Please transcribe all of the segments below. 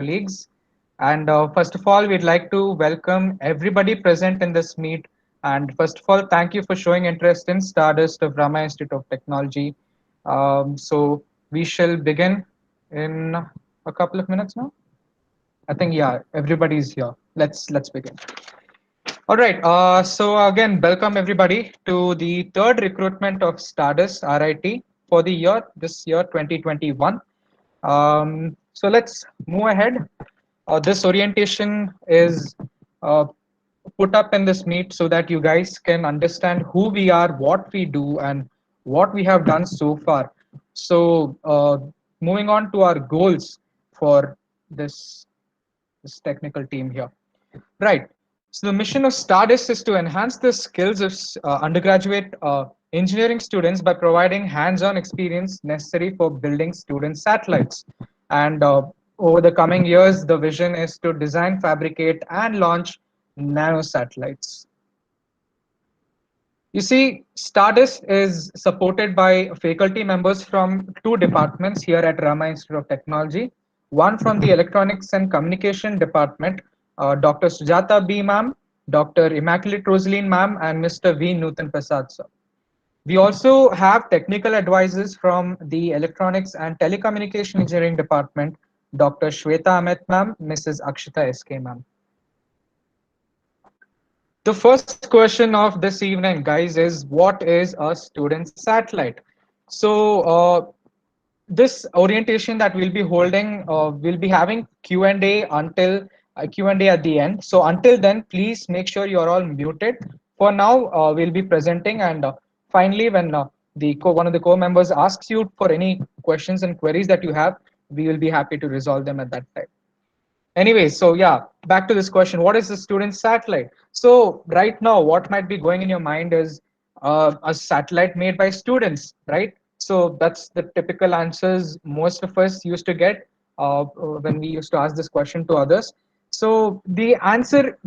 colleagues. And first of all, we'd like to welcome everybody present in this meet. And first of all, thank you for showing interest in Stardust of Rama Institute of Technology. So we shall begin in a couple of minutes now. I think everybody's here. Let's begin. All right. So again, welcome everybody to the third recruitment of Stardust RIT for the year this year 2021. So let's move ahead. This orientation is uh, put up in this meet so that you guys can understand who we are, what we do, and what we have done so far. So moving on to our goals for this technical team here. Right. So the mission of Stardust is to enhance the skills of undergraduate engineering students by providing hands-on experience necessary for building student satellites. And over the coming years, the vision is to design, fabricate, and launch nano satellites. You see, Stardust is supported by faculty members from two departments here at Rama Institute of Technology. One from the Electronics and Communication Department, Dr. Sujata B. Ma'am, Dr. Immaculate Rosaline Ma'am, and Mr. V. Nutan Prasad sir. We also have technical advisors from the Electronics and Telecommunication Engineering Department, Dr. Shweta Amit Ma'am, Mrs. Akshita S.K. Ma'am. The first question of this evening, guys, is what is a student satellite? So this orientation that we'll be holding, we'll be having Q&A until Q&A at the end. So until then, please make sure you're all muted. For now, we'll be presenting, and finally, when one of the co-members asks you for any questions and queries that you have, we will be happy to resolve them at that time. Anyway, so yeah, back to this question. What is the student satellite? So right now, what might be going in your mind is a satellite made by students, right? So that's the typical answers most of us used to get when we used to ask this question to others. So the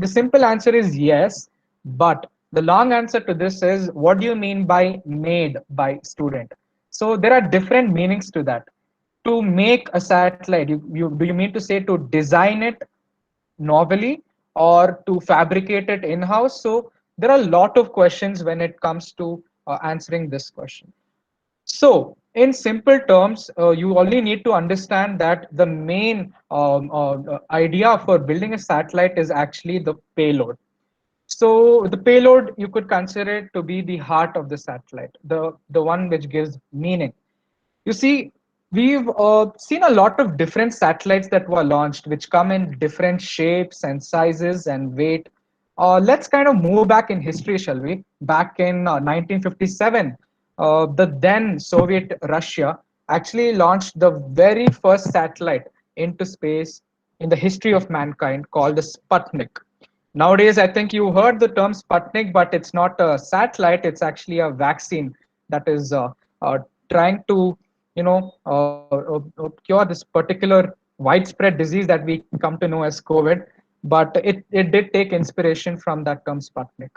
simple answer is yes, but the long answer to this is, what do you mean by made by student? So there are different meanings to that. To make a satellite, do you mean to say to design it novelly or to fabricate it in-house? So there are a lot of questions when it comes to answering this question. So in simple terms, you only need to understand that the main idea for building a satellite is actually the payload. So the payload, you could consider it to be the heart of the satellite, the one which gives meaning. You see, we've seen a lot of different satellites that were launched, which come in different shapes and sizes and weight. Let's kind of move back in history, shall we? Back in 1957, the then Soviet Russia actually launched the very first satellite into space in the history of mankind, called the Sputnik. Nowadays, I think you heard the term Sputnik, but it's not a satellite. It's actually a vaccine that is trying to, cure this particular widespread disease that we come to know as COVID. But it did take inspiration from that term Sputnik.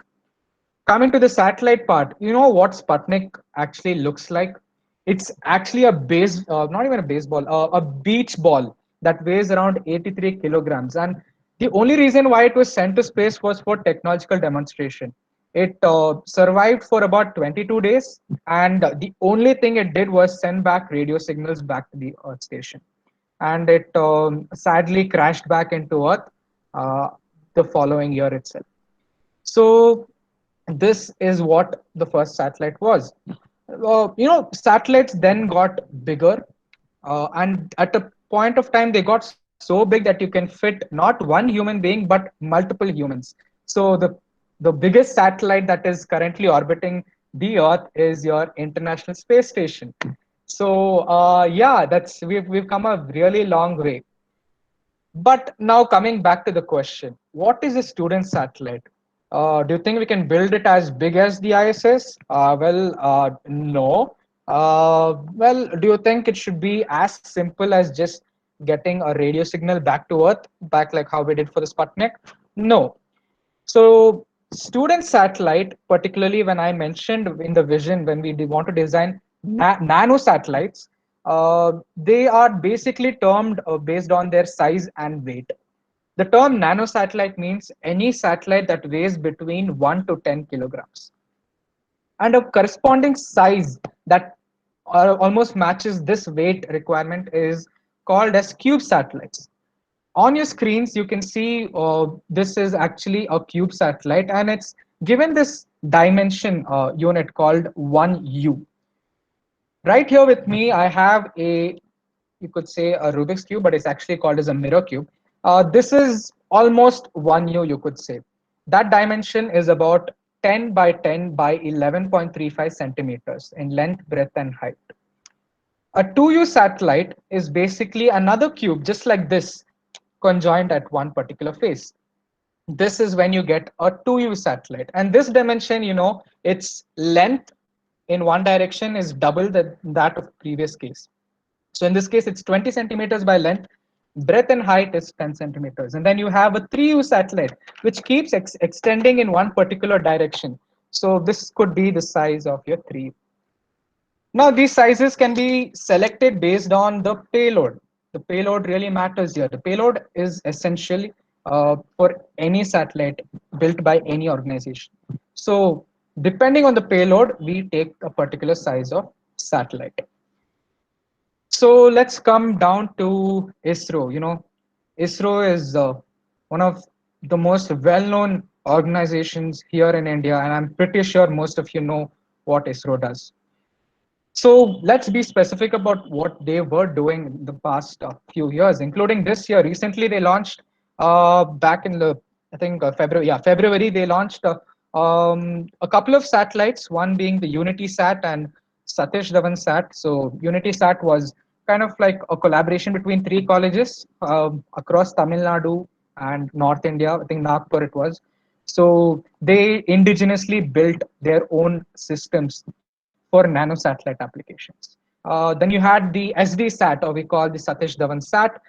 Coming to the satellite part, you know what Sputnik actually looks like? It's actually not even a baseball, a beach ball that weighs around 83 kilograms. And the only reason why it was sent to space was for technological demonstration. It survived for about 22 days, and the only thing it did was send back radio signals back to the Earth station. And it sadly crashed back into Earth uh, the following year itself. So this is what the first satellite was. Satellites then got bigger, and at a point of time, they got so big that you can fit not one human being but multiple humans. So the biggest satellite that is currently orbiting the Earth is your International Space Station. So yeah, that's we've come a really long way. But now coming back to the question, what is a student satellite? Do you think we can build it as big as the ISS? No. Well, do you think it should be as simple as just getting a radio signal back to Earth, back like how we did for the Sputnik? No. So, student satellite, particularly when I mentioned in the vision when we want to design nano satellites, They are basically termed based on their size and weight. The term nanosatellite means any satellite that weighs between 1 to 10 kilograms. And a corresponding size that almost matches this weight requirement is called as cube satellites. On your screens, you can see this is actually a cube satellite, and it's given this dimension unit called 1U. Right here with me, I have a, you could say a Rubik's cube, but it's actually called as a mirror cube. This is almost 1U, you could say. That dimension is about 10 by 10 by 11.35 centimeters in length, breadth, and height. A 2U satellite is basically another cube, just like this, conjoined at one particular face. This is when you get a 2U satellite. And this dimension, its length in one direction is double that of previous case. So in this case, it's 20 centimeters by length, breadth and height is 10 centimeters. And then you have a 3U satellite, which keeps extending in one particular direction. So this could be the size of your 3U. Now, these sizes can be selected based on the payload. The payload really matters here. The payload is essential for any satellite built by any organization. So, depending on the payload, we take a particular size of satellite. So, let's come down to ISRO. ISRO is one of the most well known organizations here in India, and I'm pretty sure most of you know what ISRO does. So let's be specific about what they were doing in the past few years, including this year. Recently, they launched back in the, I think February. Yeah, February they launched a couple of satellites. One being the Unity Sat and Satish Dhawan Sat. So Unity Sat was kind of like a collaboration between three colleges across Tamil Nadu and North India. I think Nagpur it was. So they indigenously built their own systems for nanosatellite applications. Then you had the SD-SAT, or we call the Satish Dhawan Sat.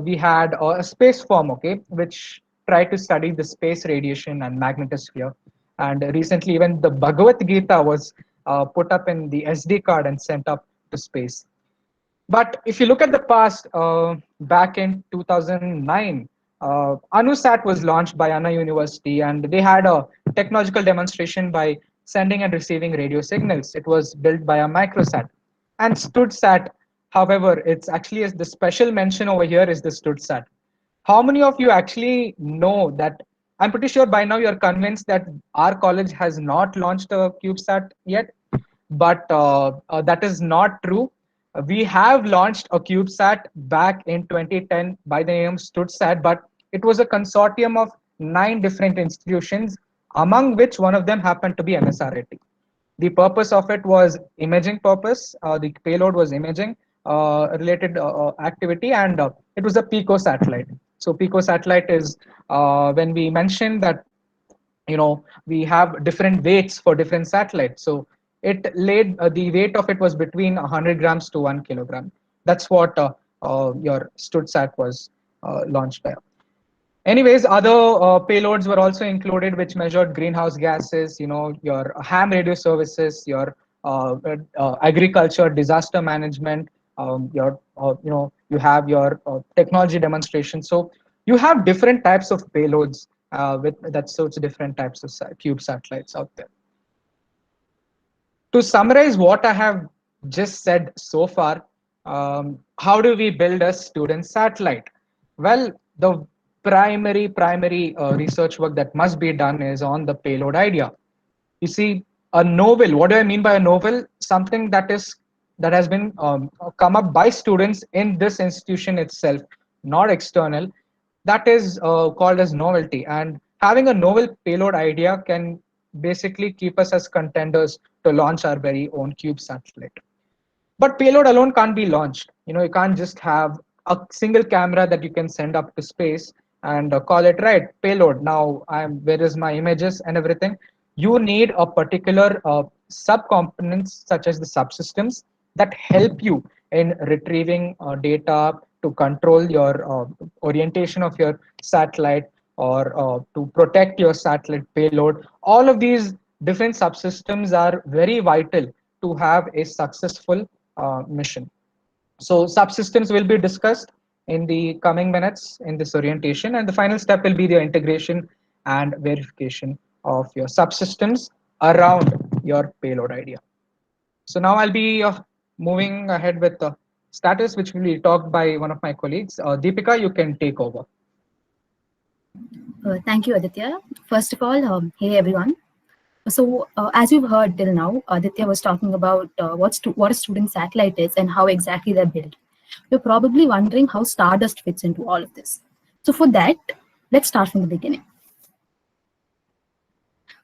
We had a space form, okay, which tried to study the space radiation and magnetosphere. And recently, even the Bhagavad Gita was put up in the SD card and sent up to space. But if you look at the past, back in 2009, ANUSAT was launched by Anna University, and they had a technological demonstration by sending and receiving radio signals. It was built by a microsat. And StudSat, however, it's actually the special mention over here is the StudSat. How many of you actually know that? I'm pretty sure by now you're convinced that our college has not launched a CubeSat yet, but that is not true. We have launched a CubeSat back in 2010 by the name StudSat, but it was a consortium of 9 different institutions, among which one of them happened to be MSRAT. The purpose of it was imaging purpose. The payload was imaging related activity, and it was a PICO satellite. So PICO satellite is when we mentioned that we have different weights for different satellites. So it laid the weight of it was between 100 grams to 1 kilogram. That's what your StudSat was launched by. Anyways, other payloads were also included, which measured greenhouse gases, your ham radio services, your agriculture, disaster management, you have your technology demonstration. So you have different types of payloads with that suits different types of cube satellites out there. To summarize what I have just said so far, how do we build a student satellite? Well, the primary research work that must be done is on the payload idea. You see, a novel. What do I mean by a novel? Something that has been come up by students in this institution itself, not external. That is called as novelty. And having a novel payload idea can basically keep us as contenders to launch our very own cube satellite. But payload alone can't be launched. You can't just have a single camera that you can send up to space and call it right payload. Now where is my images and everything? You need a particular subcomponents such as the subsystems that help you in retrieving data to control your orientation of your satellite or to protect your satellite payload. All of these different subsystems are very vital to have a successful mission. So subsystems will be discussed in the coming minutes in this orientation, and the final step will be the integration and verification of your subsystems around your payload idea. So now I'll be moving ahead with the status, which will be talked by one of my colleagues. Deepika, you can take over. Thank you, Aditya. First of all, hey everyone. So, as you've heard till now, Aditya was talking about what a student satellite is and how exactly they're built. You're probably wondering how Stardust fits into all of this. So, for that, let's start from the beginning.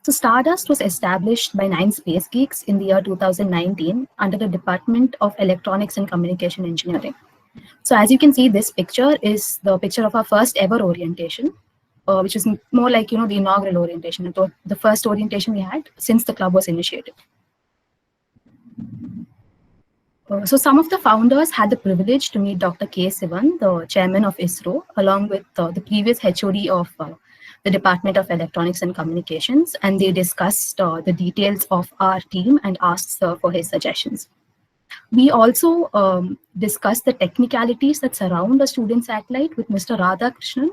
So, Stardust was established by 9 space geeks in the year 2019 under the Department of Electronics and Communication Engineering. So as you can see, this picture is the picture of our first ever orientation, which is more like, the inaugural orientation, the first orientation we had since the club was initiated. So some of the founders had the privilege to meet Dr. K. Sivan, the chairman of ISRO, along with the previous HOD of the Department of Electronics and Communications, and they discussed the details of our team and asked for his suggestions. We also discussed the technicalities that surround a student satellite with Mr. Radhakrishnan,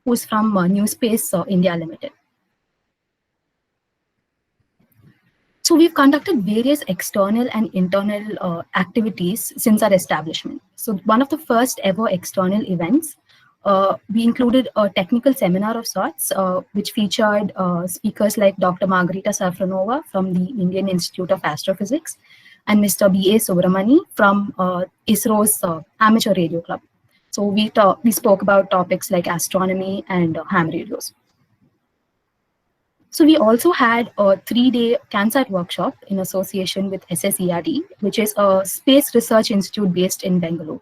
who is from New Space India Limited. So we've conducted various external and internal activities since our establishment. So one of the first ever external events, we included a technical seminar of sorts, which featured speakers like Dr. Margarita Safronova from the Indian Institute of Astrophysics and Mr. B.A. Subramani from ISRO's Amateur Radio Club. So we spoke about topics like astronomy and ham radios. So we also had a 3-day CANSAT workshop in association with SSERD, which is a space research institute based in Bengaluru.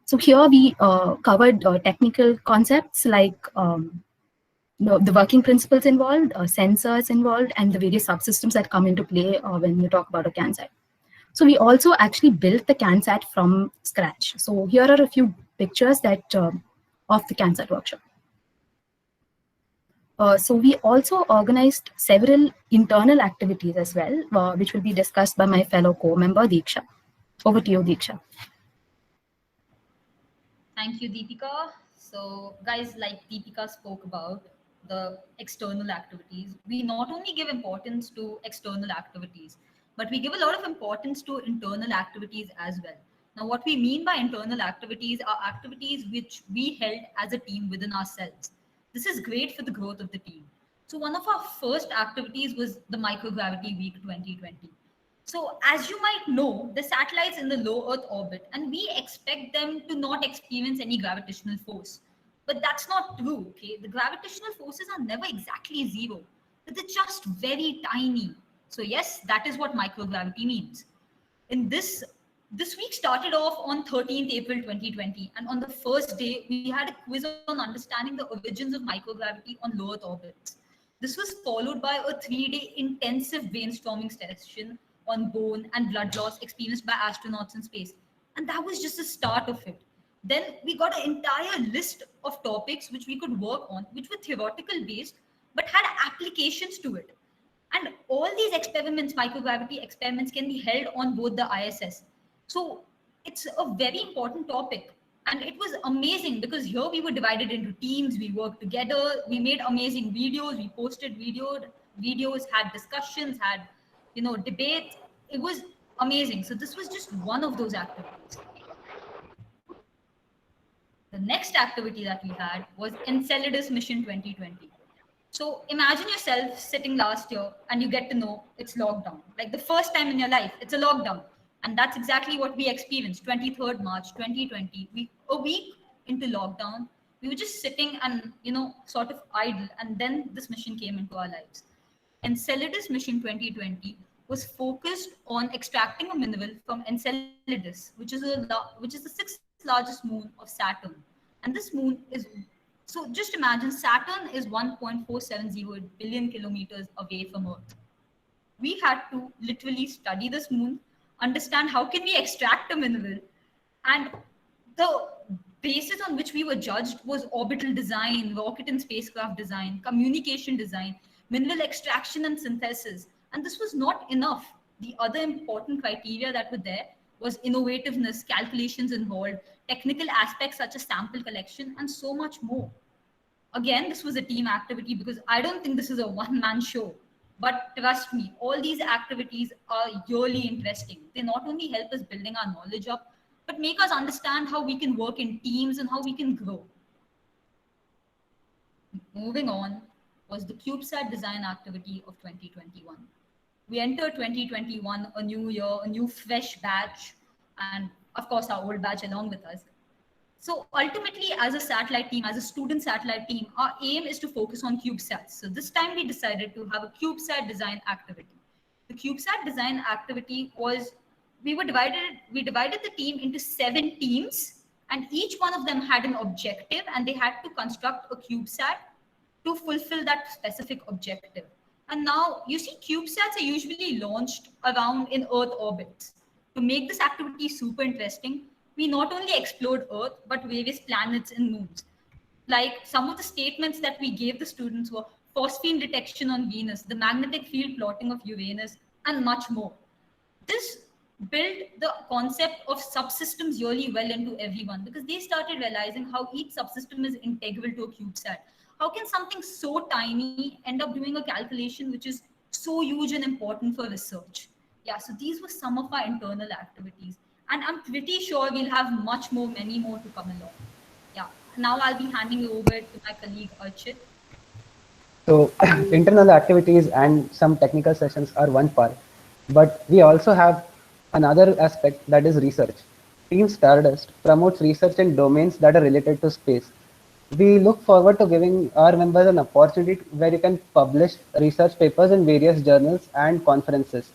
So here we covered technical concepts like the working principles involved, sensors involved, and the various subsystems that come into play when you talk about a CANSAT. So we also actually built the CANSAT from scratch. So here are a few pictures that of the CANSAT workshop. So we also organized several internal activities as well, which will be discussed by my fellow co-member Deeksha. Over to you, Deeksha. Thank you, Deepika. So, guys, like Deepika spoke about the external activities, we not only give importance to external activities, but we give a lot of importance to internal activities as well. Now, what we mean by internal activities are activities which we held as a team within ourselves. This is great for the growth of the team. So, one of our first activities was the Microgravity Week 2020. So, as you might know, the satellites in the low Earth orbit, and we expect them to not experience any gravitational force. But that's not true, okay? The gravitational forces are never exactly zero, but they're just very tiny. So, yes, that is what microgravity means. In this week started off on 13th April 2020, and on the first day, we had a quiz on understanding the origins of microgravity on low Earth orbits. This was followed by a 3-day intensive brainstorming session on bone and blood loss experienced by astronauts in space. And that was just the start of it. Then we got an entire list of topics which we could work on, which were theoretical based, but had applications to it. And all these experiments, microgravity experiments, can be held on board the ISS. So it's a very important topic. And it was amazing because here we were divided into teams, we worked together, we made amazing videos, we posted videos, had discussions, had debates. It was amazing. So this was just one of those activities. The next activity that we had was Enceladus Mission 2020. So imagine yourself sitting last year and you get to know it's lockdown. Like the first time in your life, it's a lockdown. And that's exactly what we experienced. 23rd March 2020, a week into lockdown, we were just sitting and, sort of idle. And then this mission came into our lives. Enceladus Mission 2020 was focused on extracting a mineral from Enceladus, which is the sixth largest moon of Saturn. And this moon is so just imagine Saturn is 1.470 billion kilometers away from Earth. We had to literally study this moon, understand how can we extract a mineral, and the basis on which we were judged was orbital design, rocket and spacecraft design, communication design, mineral extraction and synthesis. And this was not enough. The other important criteria that were there was innovativeness, calculations involved, technical aspects such as sample collection, and so much more. Again, this was a team activity because I don't think this is a one-man show. But trust me, all these activities are really interesting. They not only help us building our knowledge up, but make us understand how we can work in teams and how we can grow. Moving on was the CubeSat design activity of 2021. We enter 2021, a new year, a new fresh batch, and of course, our old batch along with us. So ultimately, as a satellite team, as a student satellite team, our aim is to focus on CubeSats. So this time we decided to have a CubeSat design activity. The CubeSat design activity was, we divided the team into 7 teams, and each one of them had an objective, and they had to construct a CubeSat to fulfill that specific objective. And now you see, CubeSats are usually launched around in Earth orbits. To make this activity super interesting, we not only explored Earth, but various planets and moons. Like some of the statements that we gave the students were phosphine detection on Venus, the magnetic field plotting of Uranus, and much more. This built the concept of subsystems really well into everyone because they started realizing how each subsystem is integral to a CubeSat. How can something so tiny end up doing a calculation which is so huge and important for research? Yeah, so these were some of our internal activities. And I'm pretty sure we'll have much more, many more to come along. Yeah, now I'll be handing you over to my colleague Archit. So internal activities and some technical sessions are one part, but we also have another aspect, that is research. Team Stardust promotes research in domains that are related to space. We look forward to giving our members an opportunity where you can publish research papers in various journals and conferences.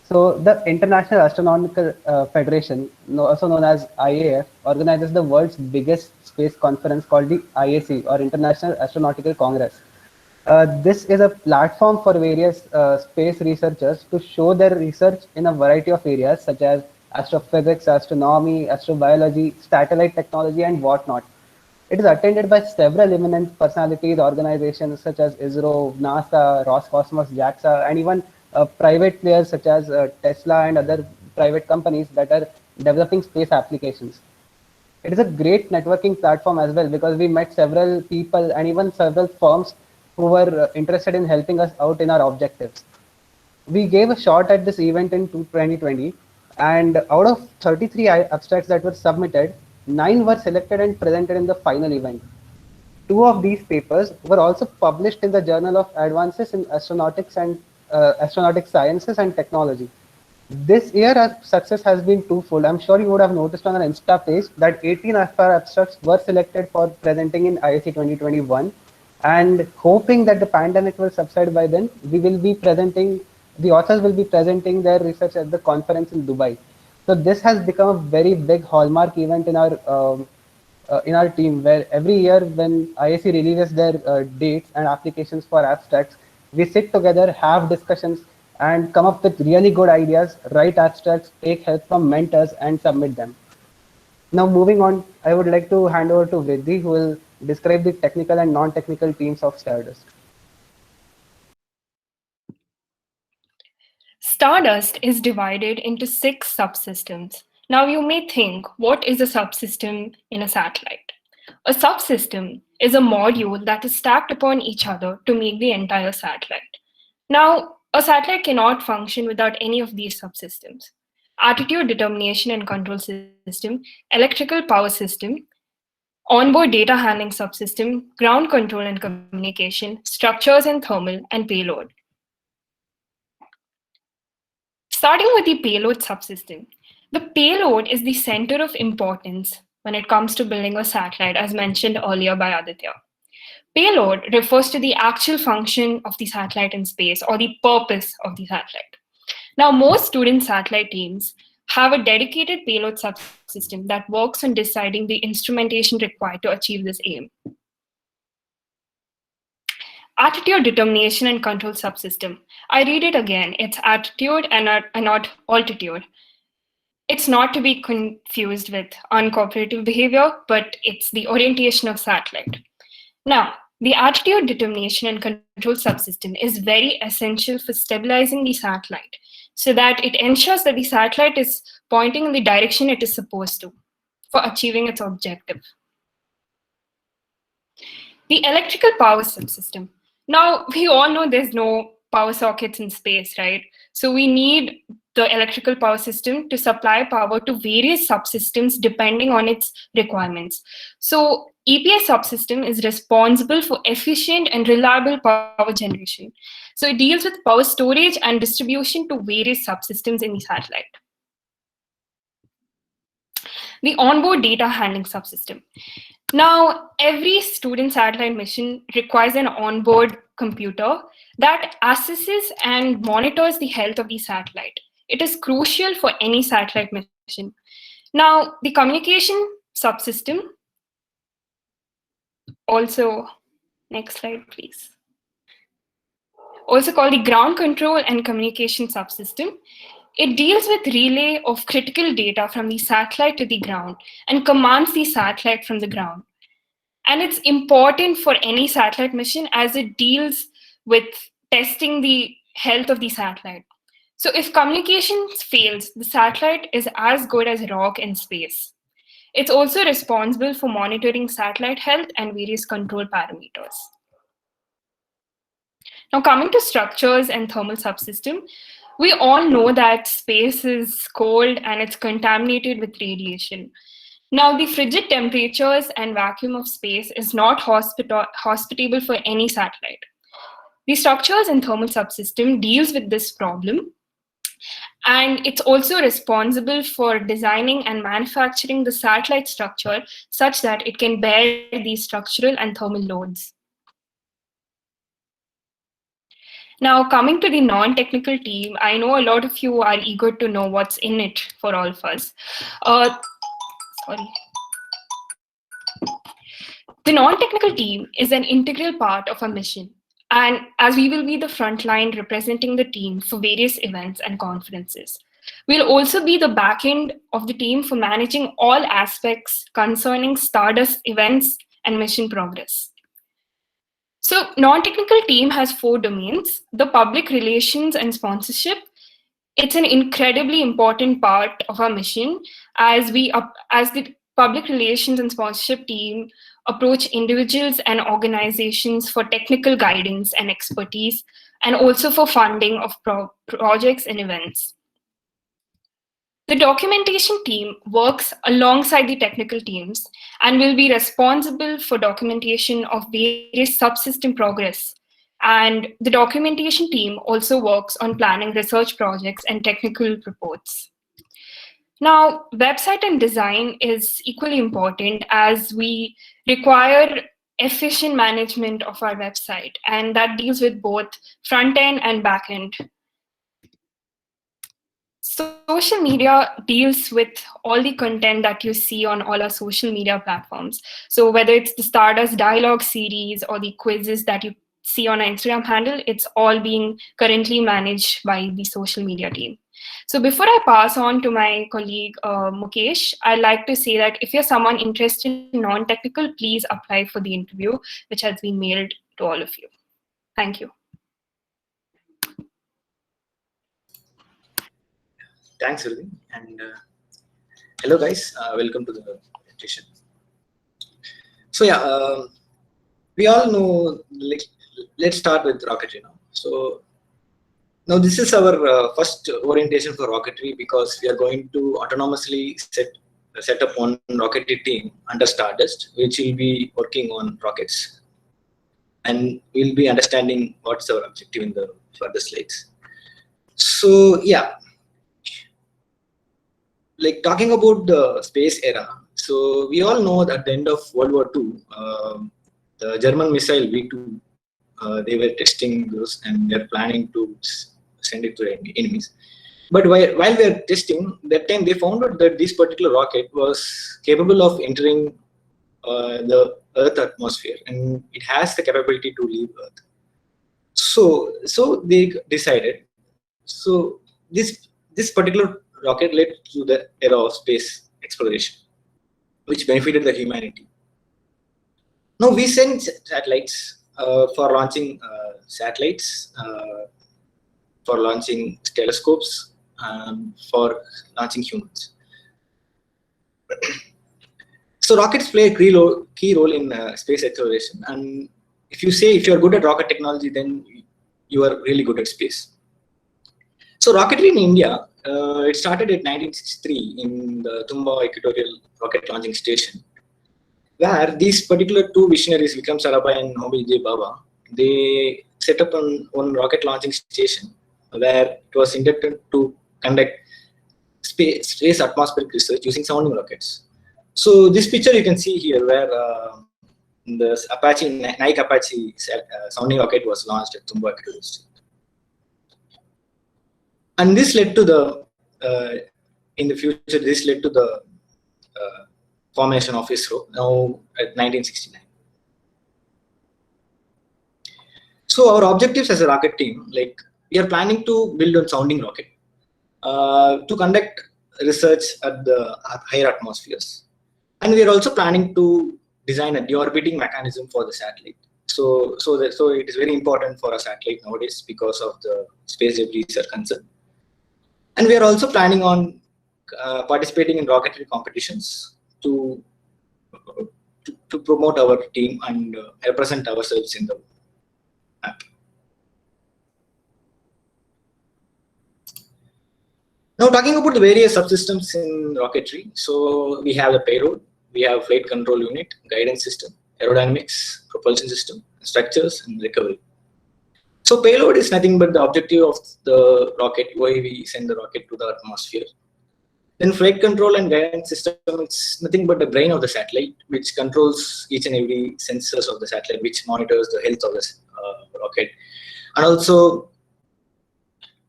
So the International Astronomical Federation, also known as IAF, organizes the world's biggest space conference called the IAC, or International Astronautical Congress. This is a platform for various space researchers to show their research in a variety of areas such as astrophysics, astronomy, astrobiology, satellite technology, and whatnot. It is attended by several eminent personalities, organizations such as ISRO, NASA, Roscosmos, JAXA, and even private players such as Tesla and other private companies that are developing space applications. It is a great networking platform as well because we met several people and even several firms who were interested in helping us out in our objectives. We gave a shot at this event in 2020, and out of 33 abstracts that were submitted, 9 were selected and presented in the final event. 2 of these papers were also published in the Journal of Advances in Astronautics and Astronautic Sciences and Technology. This year, our success has been twofold. I'm sure you would have noticed on our Insta page that 18 of our abstracts were selected for presenting in IAC 2021. And hoping that the pandemic will subside by then, the authors will be presenting their research at the conference in Dubai. So this has become a very big hallmark event in our team, where every year when IAC releases their dates and applications for abstracts, we sit together, have discussions, and come up with really good ideas, write abstracts, take help from mentors, and submit them. Now, moving on, I would like to hand over to Vidhi, who will describe the technical and non-technical teams of Stardust. Stardust is divided into 6 subsystems. Now you may think, what is a subsystem in a satellite? A subsystem is a module that is stacked upon each other to make the entire satellite. Now, a satellite cannot function without any of these subsystems. Attitude determination and control system, electrical power system, onboard data handling subsystem, ground control and communication, structures and thermal, and payload. Starting with the payload subsystem. The payload is the center of importance when it comes to building a satellite, as mentioned earlier by Aditya. Payload refers to the actual function of the satellite in space, or the purpose of the satellite. Now, most student satellite teams have a dedicated payload subsystem that works on deciding the instrumentation required to achieve this aim. Attitude determination and control subsystem. I read it again. It's attitude and not altitude. It's not to be confused with uncooperative behavior, but it's the orientation of satellite. Now, the attitude determination and control subsystem is very essential for stabilizing the satellite. so that it ensures that the satellite is pointing in the direction it is supposed to for achieving its objective. The electrical power subsystem. Now, we all know there's no power sockets in space, right? So we need the electrical power system to supply power to various subsystems depending on its requirements. So EPS subsystem is responsible for efficient and reliable power generation. So it deals with power storage and distribution to various subsystems in the satellite. The onboard data handling subsystem. Now, every student satellite mission requires an onboard computer that assesses and monitors the health of the satellite. It is crucial for any satellite mission. Now, the communication subsystem, also, next slide, please. Also called the ground control and communication subsystem. It deals with relay of critical data from the satellite to the ground and commands the satellite from the ground. And it's important for any satellite mission as it deals with testing the health of the satellite. So if communications fails, the satellite is as good as a rock in space. It's also responsible for monitoring satellite health and various control parameters. Now coming to structures and thermal subsystem, we all know that space is cold and it's contaminated with radiation. Now, the frigid temperatures and vacuum of space is not hospitable for any satellite. The structures and thermal subsystem deals with this problem, and it's also responsible for designing and manufacturing the satellite structure such that it can bear these structural and thermal loads. Now, coming to the non-technical team, I know a lot of you are eager to know what's in it for all of us. The non-technical team is an integral part of our mission, and as we will be the front line representing the team for various events and conferences. We'll also be the back end of the team for managing all aspects concerning Stardust events and mission progress. So non-technical team has 4 domains: the public relations and sponsorship. It's an incredibly important part of our mission as the public relations and sponsorship team approach individuals and organizations for technical guidance and expertise, and also for funding of projects and events. The documentation team works alongside the technical teams and will be responsible for documentation of various subsystem progress. And the documentation team also works on planning research projects and technical reports. Now, website and design is equally important as we require efficient management of our website, and that deals with both front end and back end. Social media deals with all the content that you see on all our social media platforms. So whether it's the Stardust Dialogue series or the quizzes that you see on our Instagram handle, it's all being currently managed by the social media team. So before I pass on to my colleague Mukesh, I'd like to say that if you're someone interested in non-technical, please apply for the interview, which has been mailed to all of you. Thank you. Thanks, Irving. And hello, guys. Welcome to the presentation. So yeah, we all know. Let's start with rocketry now. So now this is our first orientation for rocketry because we are going to autonomously set up one rocketry team under Stardust, which will be working on rockets, and we'll be understanding what's our objective in the further slides. So yeah. Like talking about the space era, so we all know that at the end of World War II, the German missile V2, they were testing those and they're planning to send it to the enemies. But while they're testing, that time they found out that this particular rocket was capable of entering the Earth atmosphere, and it has the capability to leave Earth. So they decided. So this particular rocket led to the era of space exploration, which benefited the humanity. Now we send satellites for launching satellites for launching telescopes, for launching humans. So rockets play a key role in space exploration. And if you're good at rocket technology, then you are really good at space. So rocketry in India, it started in 1963 in the Tumba Equatorial Rocket Launching Station, where these particular two visionaries, Vikram Sarabhai and Homi J. Bhabha, they set up one rocket launching station where it was intended to conduct space atmospheric research using sounding rockets. So this picture you can see here, where the Nike Apache sounding rocket was launched at Tumba Equatorial Station. And this led to the, in the future, this led to the formation of ISRO, now at 1969. So our objectives as a rocket team, like we are planning to build a sounding rocket to conduct research at the higher atmospheres. And we are also planning to design a deorbiting mechanism for the satellite. So it is very important for a satellite nowadays because of the space debris are concerned. And we are also planning on participating in rocketry competitions to promote our team and represent ourselves in the map. Now talking about the various subsystems in rocketry. So we have the payload, we have flight control unit, guidance system, aerodynamics, propulsion system, structures, and recovery. So payload is nothing but the objective of the rocket, why we send the rocket to the atmosphere. Then flight control and guidance system, it's nothing but the brain of the satellite, which controls each and every sensors of the satellite, which monitors the health of the rocket. And also,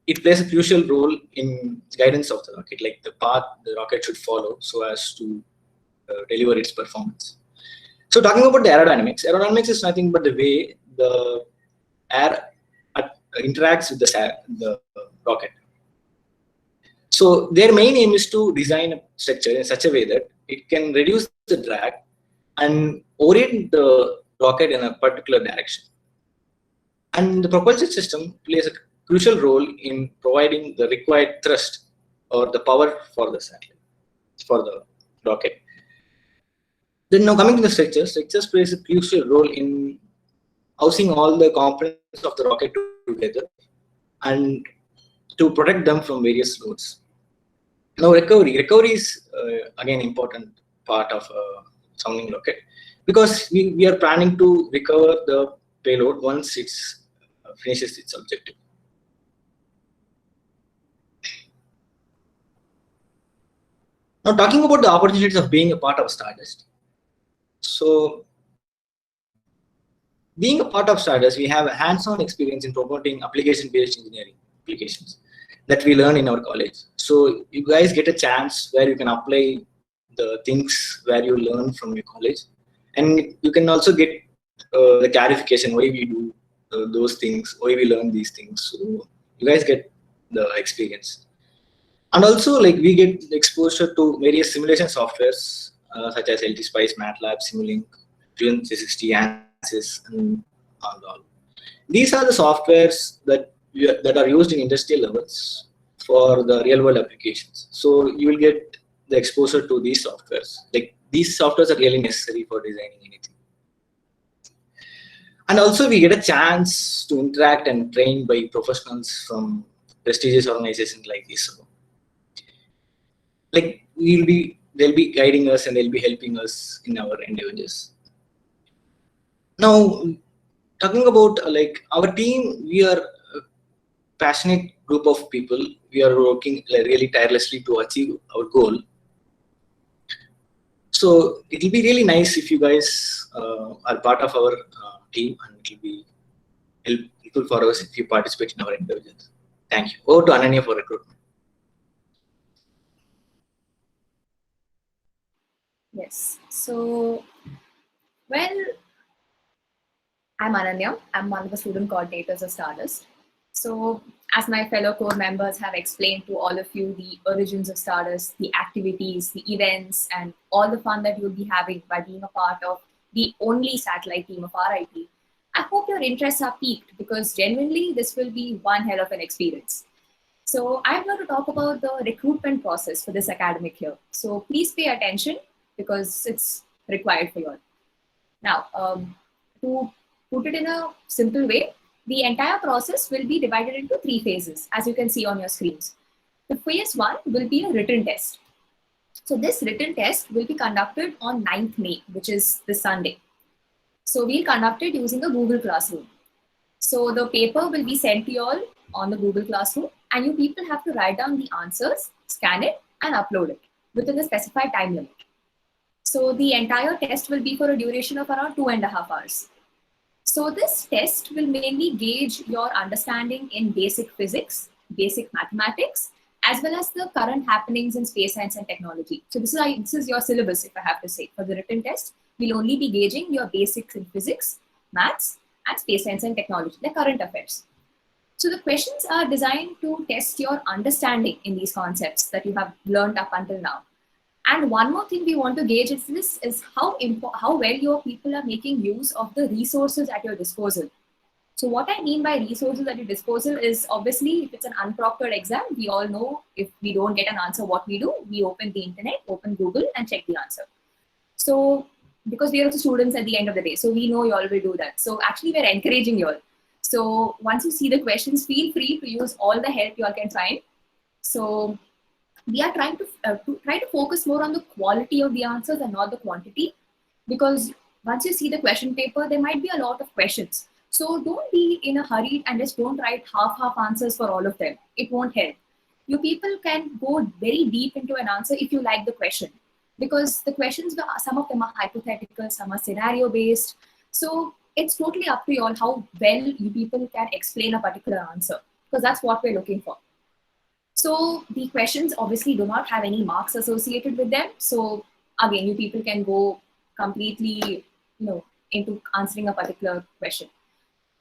it plays a crucial role in guidance of the rocket, like the path the rocket should follow so as to deliver its performance. So talking about the aerodynamics is nothing but the way the air interacts with the rocket. So their main aim is to design a structure in such a way that it can reduce the drag and orient the rocket in a particular direction. And the propulsion system plays a crucial role in providing the required thrust or the power for the satellite, for the rocket. Then now coming to the structures plays a crucial role in housing all the components of the rocket together and to protect them from various loads. Now recovery is again important part of a sounding rocket, because we are planning to recover the payload once it finishes its objective. Now talking about the opportunities of being a part of Stardust. So being a part of Stardust, we have a hands-on experience in promoting application-based engineering applications that we learn in our college. So you guys get a chance where you can apply the things where you learn from your college, and you can also get the clarification why we do those things, why we learn these things. So you guys get the experience. And also, like, we get exposure to various simulation softwares such as LTSpice, MATLAB, Simulink, Fusion 360, ANSYS, and all. These are the softwares that are used in industrial levels for the real-world applications. So you will get the exposure to these softwares. Like, these softwares are really necessary for designing anything. And also, we get a chance to interact and train by professionals from prestigious organizations like ISRO. Like, they'll be guiding us and they'll be helping us in our endeavors. Now, talking about like our team, we are a passionate group of people. We are working really tirelessly to achieve our goal. So it will be really nice if you guys are part of our team, and it will be helpful for us if you participate in our endeavors. Thank you. Over to Ananya for recruitment. Yes. So, well, I'm Ananya. I'm one of the student coordinators of Stardust. So, as my fellow core members have explained to all of you the origins of Stardust, the activities, the events, and all the fun that you'll be having by being a part of the only satellite team of RIT, I hope your interests are piqued because genuinely this will be one hell of an experience. So I'm going to talk about the recruitment process for this academic year. So please pay attention because it's required for you all. Now, to put it in a simple way, the entire process will be divided into 3 phases, as you can see on your screens. The phase 1 will be a written test. So this written test will be conducted on 9th May, which is this Sunday. So we'll conduct it using a Google Classroom. So the paper will be sent to you all on the Google Classroom, and you people have to write down the answers, scan it, and upload it within the specified time limit. So the entire test will be for a duration of around 2.5 hours. So this test will mainly gauge your understanding in basic physics, basic mathematics, as well as the current happenings in space science and technology. So this is your syllabus, if I have to say. For the written test, we'll only be gauging your basics in physics, maths, and space science and technology, the current affairs. So the questions are designed to test your understanding in these concepts that you have learned up until now. And one more thing we want to gauge is how well your people are making use of the resources at your disposal. So what I mean by resources at your disposal is obviously if it's an unproctored exam, we all know if we don't get an answer, what we do, we open the internet, open Google and check the answer. So because we are also students at the end of the day, so we know you all will do that. So actually we're encouraging you all. So once you see the questions, feel free to use all the help you all can find. So we are trying to try to focus more on the quality of the answers and not the quantity, because once you see the question paper, there might be a lot of questions. So don't be in a hurry and just don't write half answers for all of them. It won't help. You people can go very deep into an answer if you like the question, because the questions, some of them are hypothetical, some are scenario based. So it's totally up to you all how well you people can explain a particular answer, because that's what we're looking for. So the questions obviously do not have any marks associated with them. So again, you people can go completely, into answering a particular question.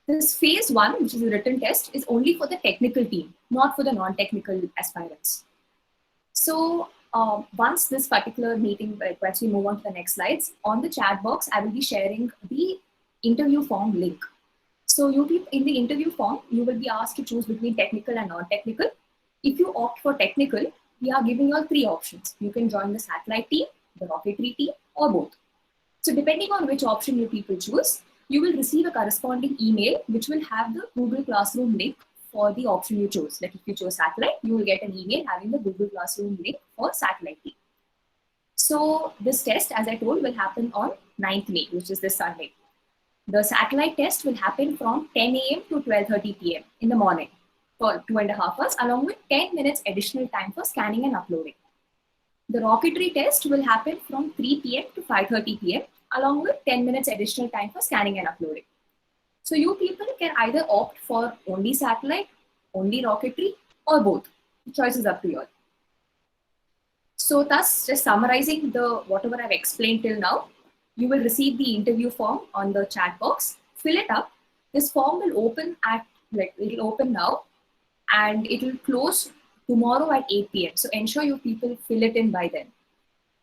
This phase 1, which is a written test, is only for the technical team, not for the non-technical aspirants. So once this particular meeting, once we move on to the next slides, on the chat box, I will be sharing the interview form link. So in the interview form, you will be asked to choose between technical and non-technical. If you opt for technical, we are giving you all 3 options. You can join the satellite team, the rocketry team, or both. So depending on which option you people choose, you will receive a corresponding email which will have the Google Classroom link for the option you chose. Like if you chose satellite, you will get an email having the Google Classroom link for satellite team. So this test, as I told, will happen on 9th May, which is this Sunday. The satellite test will happen from 10 a.m. to 12:30 p.m. in the morning for 2.5 hours, along with 10 minutes additional time for scanning and uploading. The rocketry test will happen from 3 p.m. to 5:30 p.m. along with 10 minutes additional time for scanning and uploading. So you people can either opt for only satellite, only rocketry, or both. The choice is up to you all. So thus, just summarizing whatever I've explained till now, you will receive the interview form on the chat box, fill it up. This form will open it'll open now, and it will close tomorrow at 8 p.m. So ensure you people fill it in by then.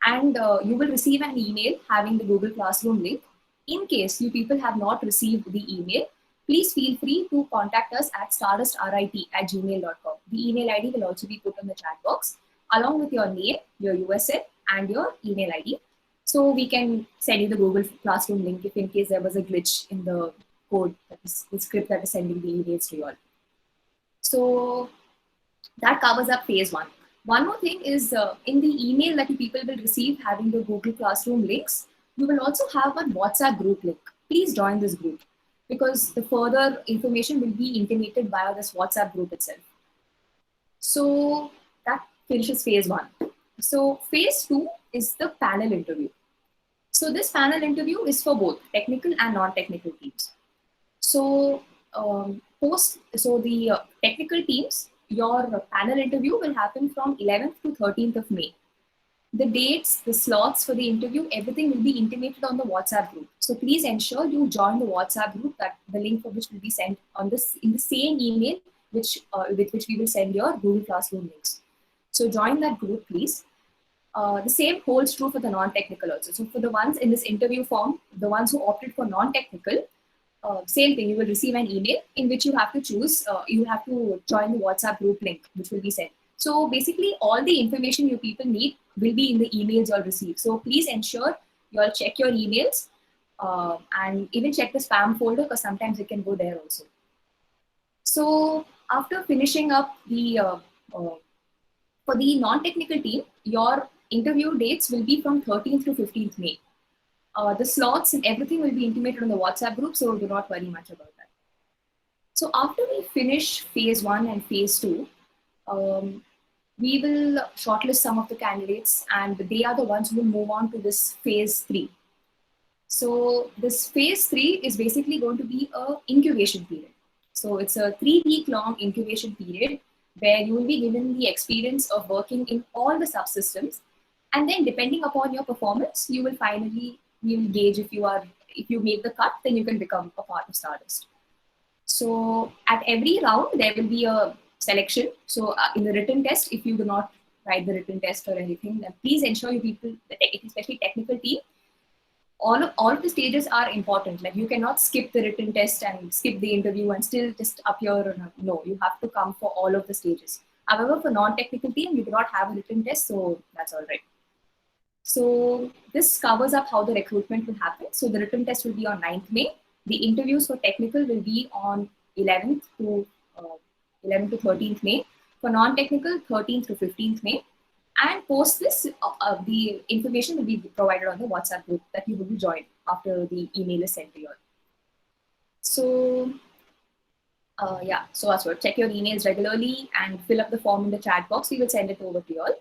And you will receive an email having the Google Classroom link. In case you people have not received the email, please feel free to contact us at stardustrit@gmail.com. The email ID will also be put on the chat box along with your name, your USN, and your email ID. So we can send you the Google Classroom link if in case there was a glitch in the code, the script that is sending the emails to you all. So that covers up phase 1. One more thing is in the email that you people will receive having the Google Classroom links, you will also have a WhatsApp group link. Please join this group because the further information will be intimated via this WhatsApp group itself. So that finishes phase 1. So phase 2 is the panel interview. So this panel interview is for both technical and non-technical teams. So the technical teams, your panel interview will happen from 11th to 13th of May. The dates, the slots for the interview, everything will be intimated on the WhatsApp group. So please ensure you join the WhatsApp group, that the link for which will be sent in the same email with which we will send your Google Classroom links. So join that group, please. The same holds true for the non-technical also. So for the ones in this interview form, the ones who opted for non-technical, same thing, you will receive an email in which you have to choose, you have to join the WhatsApp group link, which will be sent. So basically, all the information you people need will be in the emails you'll receive. So please ensure you'll check your emails and even check the spam folder, because sometimes it can go there also. So after finishing up the, for the non-technical team, your interview dates will be from 13th to 15th May. The slots and everything will be intimated on the WhatsApp group, so do not worry much about that. So after we finish phase 1 and phase 2, we will shortlist some of the candidates, and they are the ones who will move on to this phase 3. So this phase 3 is basically going to be a incubation period. So it's a 3-week long incubation period where you will be given the experience of working in all the subsystems, and then depending upon your performance, you will finally, we will gauge if you make the cut, then you can become a part of Stardust. So at every round, there will be a selection. So in the written test, if you do not write the written test or anything, then please ensure you people, especially technical team, all of the stages are important. Like you cannot skip the written test and skip the interview and still just appear. No, you have to come for all of the stages. However, for non-technical team, you do not have a written test, so that's all right. So this covers up how the recruitment will happen. So the written test will be on 9th May. The interviews for technical will be on 11th to 13th May. For non-technical, 13th to 15th May. And post this, the information will be provided on the WhatsApp group that you will be joined after the email is sent to you all. So yeah, so as well, check your emails regularly and fill up the form in the chat box. We will send it over to you all.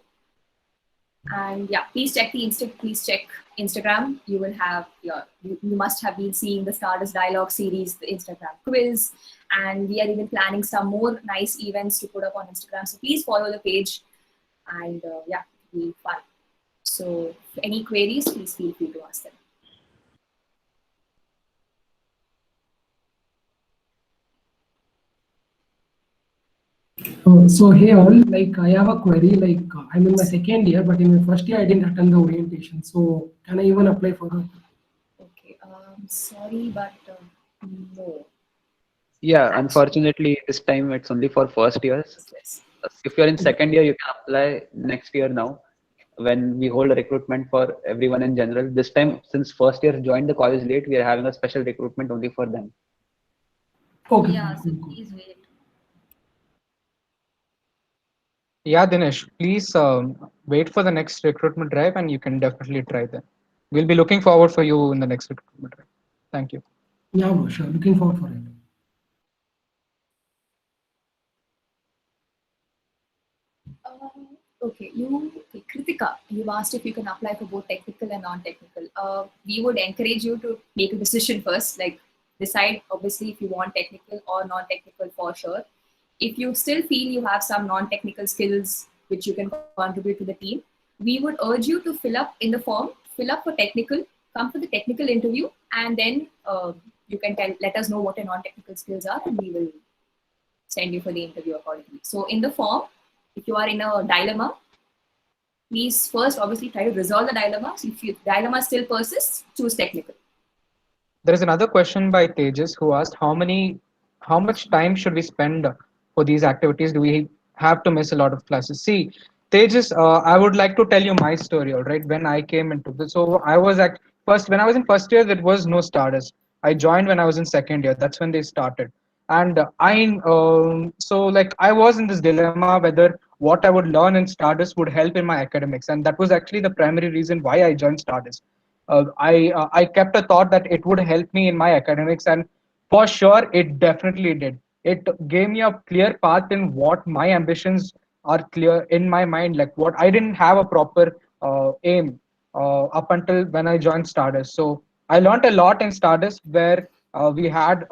And yeah, please check Instagram. You will have you must have been seeing the Stardust Dialogue series, the Instagram quiz, and we are even planning some more nice events to put up on Instagram. So please follow the page, and yeah, it'll be fun. So any queries, please feel free to ask them. So hey all, like I have a query, like I'm in my second year, but in my first year I didn't attend the orientation. So can I even apply for it? Okay, sorry, but no. Yeah, unfortunately, this time it's only for first years. Yes. If you're in second year, you can apply next year now when we hold a recruitment for everyone in general. This time, since first year joined the college late, we are having a special recruitment only for them. Okay. Yeah, so cool. please wait. Yeah, Dinesh, please wait for the next recruitment drive and you can definitely try that. We'll be looking forward for you in the next recruitment drive. Thank you. Yeah, bro, sure. Looking forward for it. Okay, Kritika, you asked if you can apply for both technical and non-technical. We would encourage you to make a decision first, like decide obviously if you want technical or non-technical for sure. If you still feel you have some non-technical skills which you can contribute to the team, we would urge you to fill up in the form, fill up for technical, come for the technical interview, and then you can let us know what your non-technical skills are, and we will send you for the interview accordingly. So in the form, if you are in a dilemma, please first obviously try to resolve the dilemma. So if your dilemma still persists, choose technical. There is another question by Tejas who asked how much time should we spend for these activities? Do we have to miss a lot of classes? See, Tejas, I would like to tell you my story, all right? When I came into this, so I was when I was in first year, there was no Stardust. I joined when I was in second year. That's when they started. And so like I was in this dilemma whether what I would learn in Stardust would help in my academics. And that was actually the primary reason why I joined Stardust. I kept a thought that it would help me in my academics, and for sure it definitely did. It gave me a clear path in what my ambitions are clear in my mind. Like what I didn't have a proper aim up until when I joined Stardust. So I learned a lot in Stardust where we had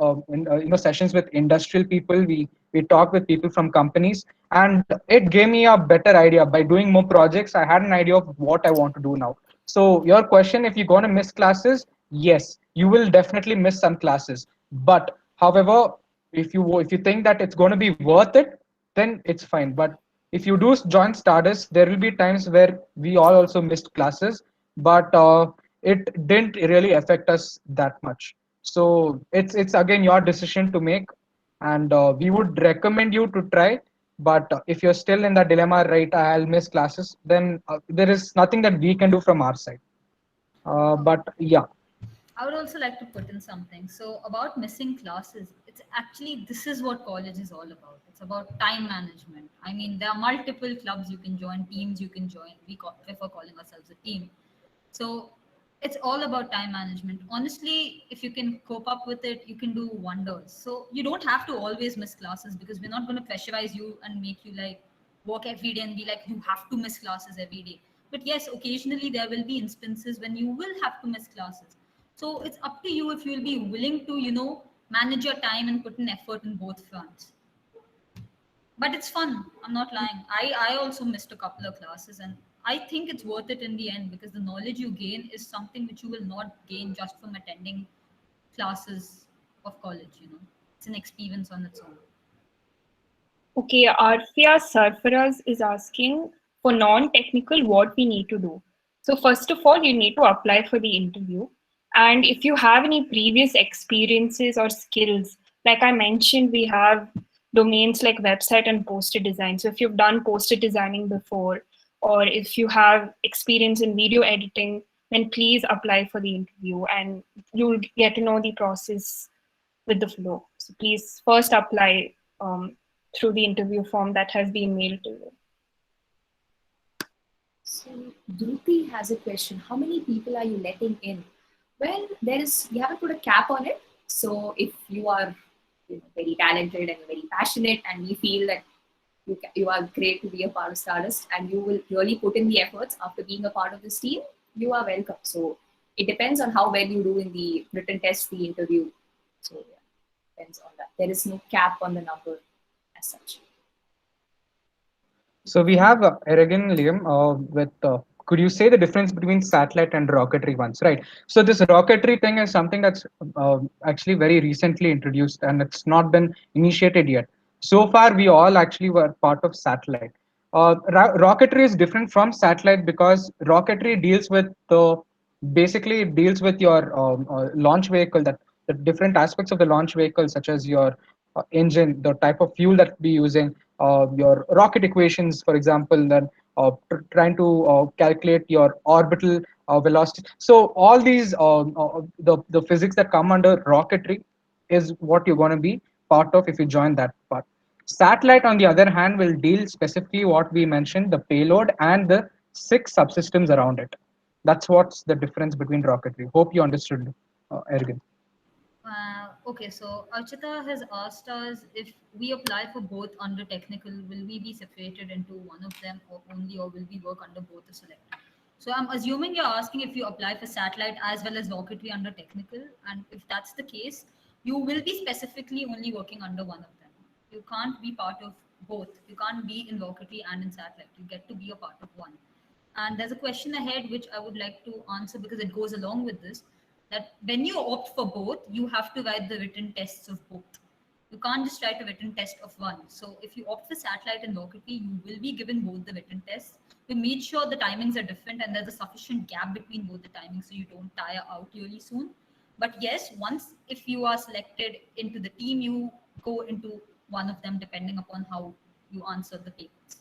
sessions with industrial people. We talked with people from companies, and it gave me a better idea. By doing more projects, I had an idea of what I want to do now. So your question, if you're going to miss classes, yes, you will definitely miss some classes. But however, if you think that it's going to be worth it, then it's fine. But if you do join Stardust, there will be times where we all also missed classes, but it didn't really affect us that much. So it's again your decision to make, and we would recommend you to try. But if you're still in that dilemma, right, I'll miss classes, then there is nothing that we can do from our side. But yeah. I would also like to put in something. So about missing classes, it's actually this is what college is all about. It's about time management. I mean, there are multiple clubs you can join, teams you can join. Prefer calling ourselves a team. So it's all about time management. Honestly, if you can cope up with it, you can do wonders. So you don't have to always miss classes, because we're not going to pressurize you and make you like work every day and be like you have to miss classes every day. But yes, occasionally there will be instances when you will have to miss classes. So it's up to you if you will be willing to, manage your time and put in effort in both fronts. But it's fun. I'm not lying. I also missed a couple of classes, and I think it's worth it in the end, because the knowledge you gain is something which you will not gain just from attending classes of college. It's an experience on its own. Okay, Arfia Sarfaraz is asking for non-technical what we need to do. So first of all, you need to apply for the interview. And if you have any previous experiences or skills, like I mentioned, we have domains like website and poster design. So if you've done poster designing before, or if you have experience in video editing, then please apply for the interview and you'll get to know the process with the flow. So please first apply through the interview form that has been mailed to you. So Dhruti has a question. How many people are you letting in? Well, you haven't put a cap on it. So if you are very talented and very passionate, and we feel that you are great to be a part of Stardust and you will really put in the efforts after being a part of this team, you are welcome. So it depends on how well you do in the written test, the interview. So yeah, depends on that. There is no cap on the number as such. So we have Aragon Liam with. Could you say the difference between satellite and rocketry ones, right? So this rocketry thing is something that's actually very recently introduced, and it's not been initiated yet. So far, we all actually were part of satellite. Rocketry is different from satellite because rocketry deals with the basically it deals with your launch vehicle, that the different aspects of the launch vehicle, such as your engine, the type of fuel that we using, your rocket equations, for example, then trying to calculate your orbital velocity. So all these, the physics that come under rocketry is what you're going to be part of if you join that part. Satellite, on the other hand, will deal specifically what we mentioned, the payload and the 6 subsystems around it. That's what's the difference between rocketry. Hope you understood, Ergin. Okay, so Archita has asked us if we apply for both under technical, will we be separated into one of them or only, or will we work under both the selected? So I'm assuming you're asking if you apply for satellite as well as rocketry under technical, and if that's the case, you will be specifically only working under one of them. You can't be part of both. You can't be in rocketry and in satellite. You get to be a part of one. And there's a question ahead which I would like to answer because it goes along with this, that when you opt for both, you have to write the written tests of both. You can't just write a written test of one. So if you opt for satellite and rocketry, you will be given both the written tests. We made sure the timings are different and there's a sufficient gap between both the timings so you don't tire out really soon. But yes, once if you are selected into the team, you go into one of them depending upon how you answer the papers.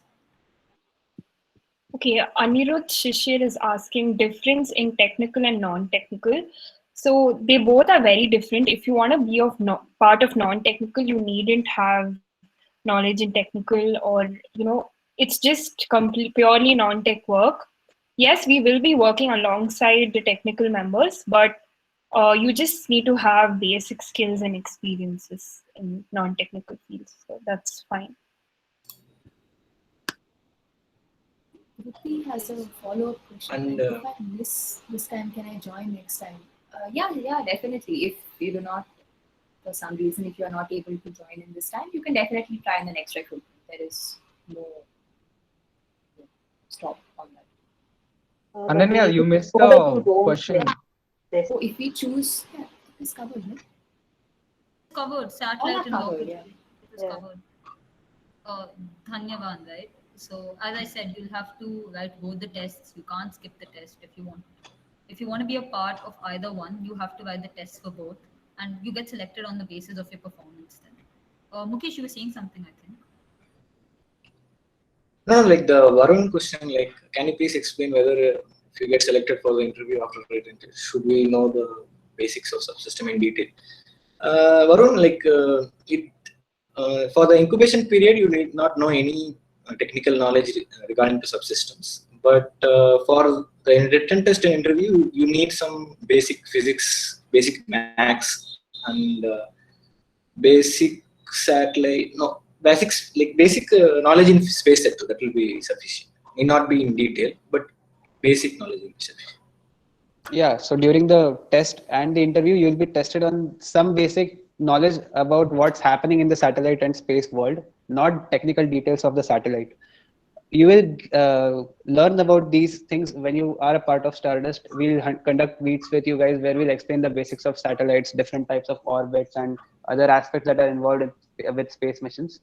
Okay, Anirudh Shishir is asking difference in technical and non-technical. So they both are very different. If you want to be part of non-technical, you needn't have knowledge in technical, or it's just purely non-tech work. Yes, we will be working alongside the technical members, but you just need to have basic skills and experiences in non-technical fields. So that's fine. Rupi has a follow-up question. And, if I miss this time, can I join next time? Yeah, definitely. If you do not, for some reason, if you are not able to join in this time, you can definitely try in the next recruitment. There is no stop on that. Ananya, you missed the question. So if we choose, yeah, it is covered, no? Covered, satellite and covered, rocket. yeah. It is covered. Dhanyavad, right? So as I said, you'll have to write both the tests. You can't skip the test if you want. If you want to be a part of either one, you have to write the tests for both. and you get selected on the basis of your performance. Then, Mukesh, you were saying something, I think. No, like the Varun question, like, can you please explain whether if you get selected for the interview after written test, should we know the basics of subsystem in detail? Varun, like, for the incubation period, you need not know any technical knowledge regarding to subsystems. But for the written test and interview, you need some basic physics, basic maths, and basic satellite. No, basics like basic knowledge in space sector. That will be sufficient. May not be in detail, but basic knowledge will be sufficient. Yeah, so during the test and the interview, you'll be tested on some basic knowledge about what's happening in the satellite and space world, not technical details of the satellite. You will learn about these things when you are a part of Stardust. We'll conduct meets with you guys where we'll explain the basics of satellites, different types of orbits, and other aspects that are involved with space missions.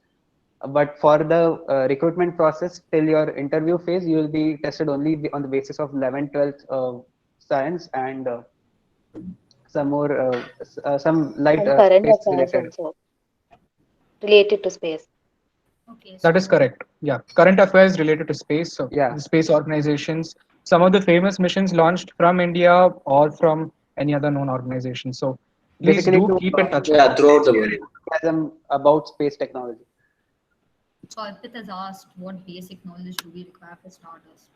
But for the recruitment process till your interview phase, you will be tested only on the basis of 11th, 12th science and some more some light And current space affairs related. also related to space. Okay, That is correct. Yeah, current affairs related to space. So Yeah. the space organizations, some of the famous missions launched from India or from any other known organization. So please Basically, do to keep in touch. Yeah, throughout the world. enthusiasm about space technology. So Arpit has asked, what basic knowledge do we require for Stardust?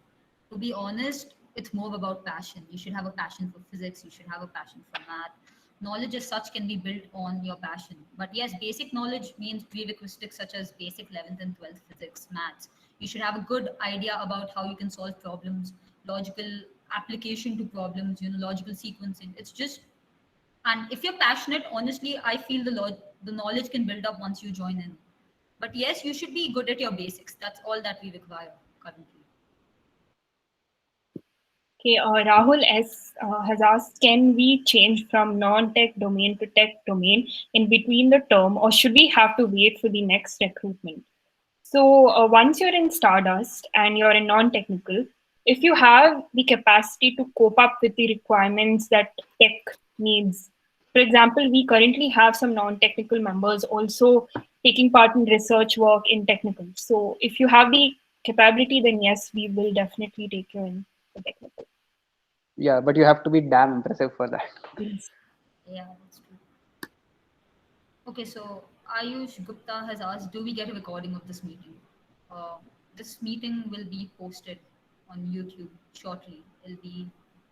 To be honest, it's more about passion. You should have a passion for physics. You should have a passion for math. Knowledge as such can be built on your passion. But yes, basic knowledge means prerequisites such as basic 11th and 12th physics, maths. You should have a good idea about how you can solve problems, logical application to problems, logical sequencing. It's just, and if you're passionate, honestly, I feel the knowledge can build up once you join in. But yes, you should be good at your basics. That's all that we require currently. Okay, Rahul S has asked, can we change from non-tech domain to tech domain in between the term, or should we have to wait for the next recruitment? So once you're in Stardust and you're in non-technical, if you have the capacity to cope up with the requirements that tech needs, for example, we currently have some non-technical members also taking part in research work in technical. So if you have the capability, then yes, we will definitely take you in the technical. Yeah, but you have to be damn impressive for that. Yeah, that's true. Okay, so Ayush Gupta has asked, do we get a recording of this meeting? This meeting will be posted on YouTube shortly. It'll be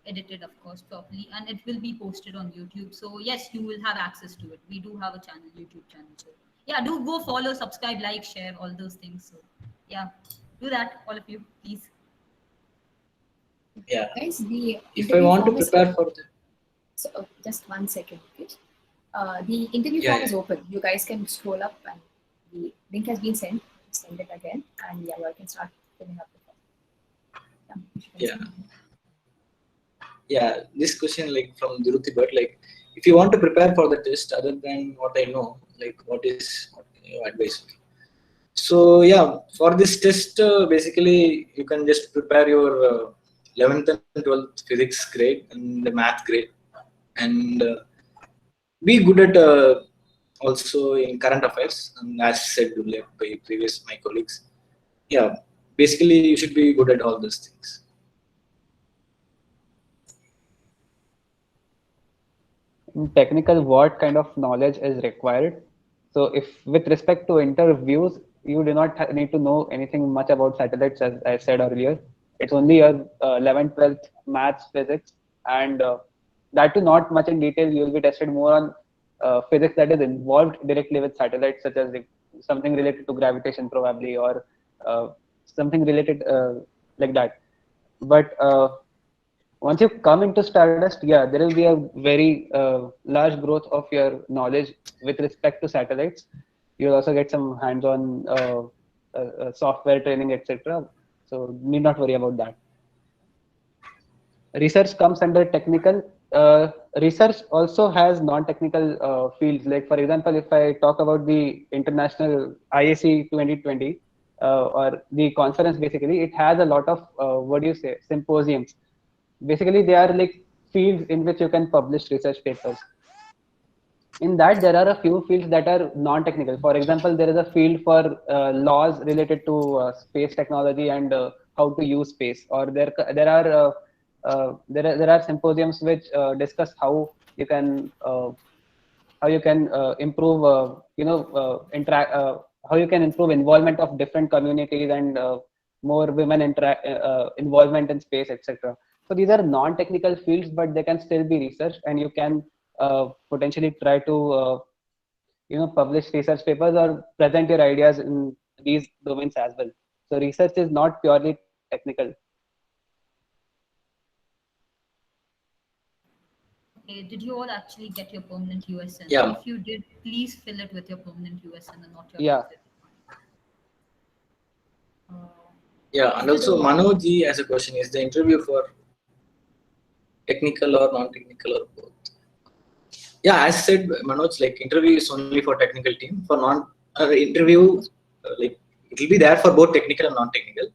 edited, of course, properly, and it will be posted on YouTube. So yes, you will have access to it. We do have a channel, YouTube channel. So yeah, do go follow, subscribe, like, share, all those things. So yeah, do that, all of you, please. Yeah. Guys, the If I interview want to form is prepare open. for the So just 1 second, okay? The interview Yeah, form yeah. is open. You guys can scroll up and the link has been sent. Send it again, and yeah, you can start filling up the form. Yeah. Yeah, this question like from Dhiruti, but like if you want to prepare for the test other than what I know, like what your advice? So yeah, for this test, basically you can just prepare your 11th and 12th physics grade and the math grade, and be good at also in current affairs. And as said like, by previous my colleagues, yeah, basically you should be good at all those things. In technical, what kind of knowledge is required? So if with respect to interviews, you do not need to know anything much about satellites, as I said earlier. It's only your 11th, 12th maths, physics, and that too not much in detail. You will be tested more on physics that is involved directly with satellites, such as something related to gravitation probably, or something related like that. But once you come into Stardust, yeah, there will be a very large growth of your knowledge with respect to satellites. You'll also get some hands-on software training, etc. So need not worry about that. Research comes under technical. Research also has non-technical fields. Like for example, if I talk about the international IAC 2020 or the conference, basically it has a lot of symposiums. Basically, they are like fields in which you can publish research papers. in that there are a few fields that are non-technical. For example, there is a field for laws related to space technology and how to use space, or there are symposiums which discuss how you can improve how you can improve involvement of different communities and more women involvement in space, etc. So these are non-technical fields, but they can still be researched, and you can potentially try to publish research papers or present your ideas in these domains as well. So research is not purely technical. Okay, did you all actually get your permanent USN? Yeah. If you did, please fill it with your permanent USN and not your Yeah. Yeah, and also Manoj ji has a question: is the interview for technical or non-technical or both? Yeah, as said, Manoj, like interview is only for technical team. For interview, like it will be there for both technical and non-technical.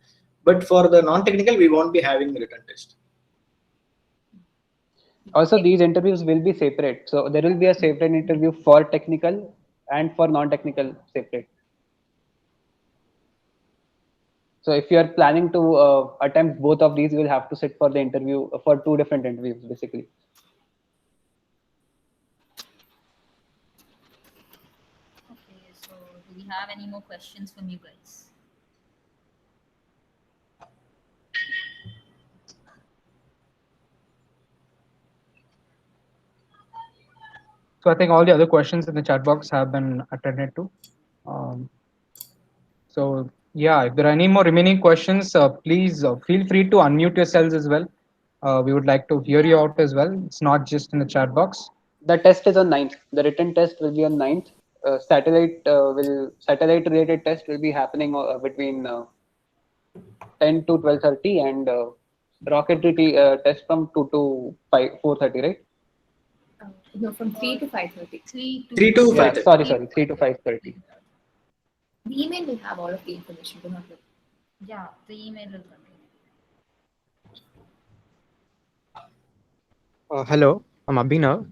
But for the non-technical, we won't be having written test. Also, these interviews will be separate. So there will be a separate interview for technical and for non-technical separate. So if you are planning to attempt both of these, you will have to sit for the interview for 2 different interviews, basically. Okay, so do we have any more questions from you guys? So I think all the other questions in the chat box have been attended to. So yeah, if there are any more remaining questions, please feel free to unmute yourselves as well. We would like to hear you out as well. It's not just in the chat box. The test is on 9th. The written test will be on 9th. Satellite related test will be happening between 10 to 12:30, and rocketry test from 2 to 4:30, right? No, from 3 to 5:30. 3 to 5:30. Yeah, sorry, 3 to 5:30. The email will have all of the information. Do not look. Yeah, the email will contain. Hello, I'm Abhinav.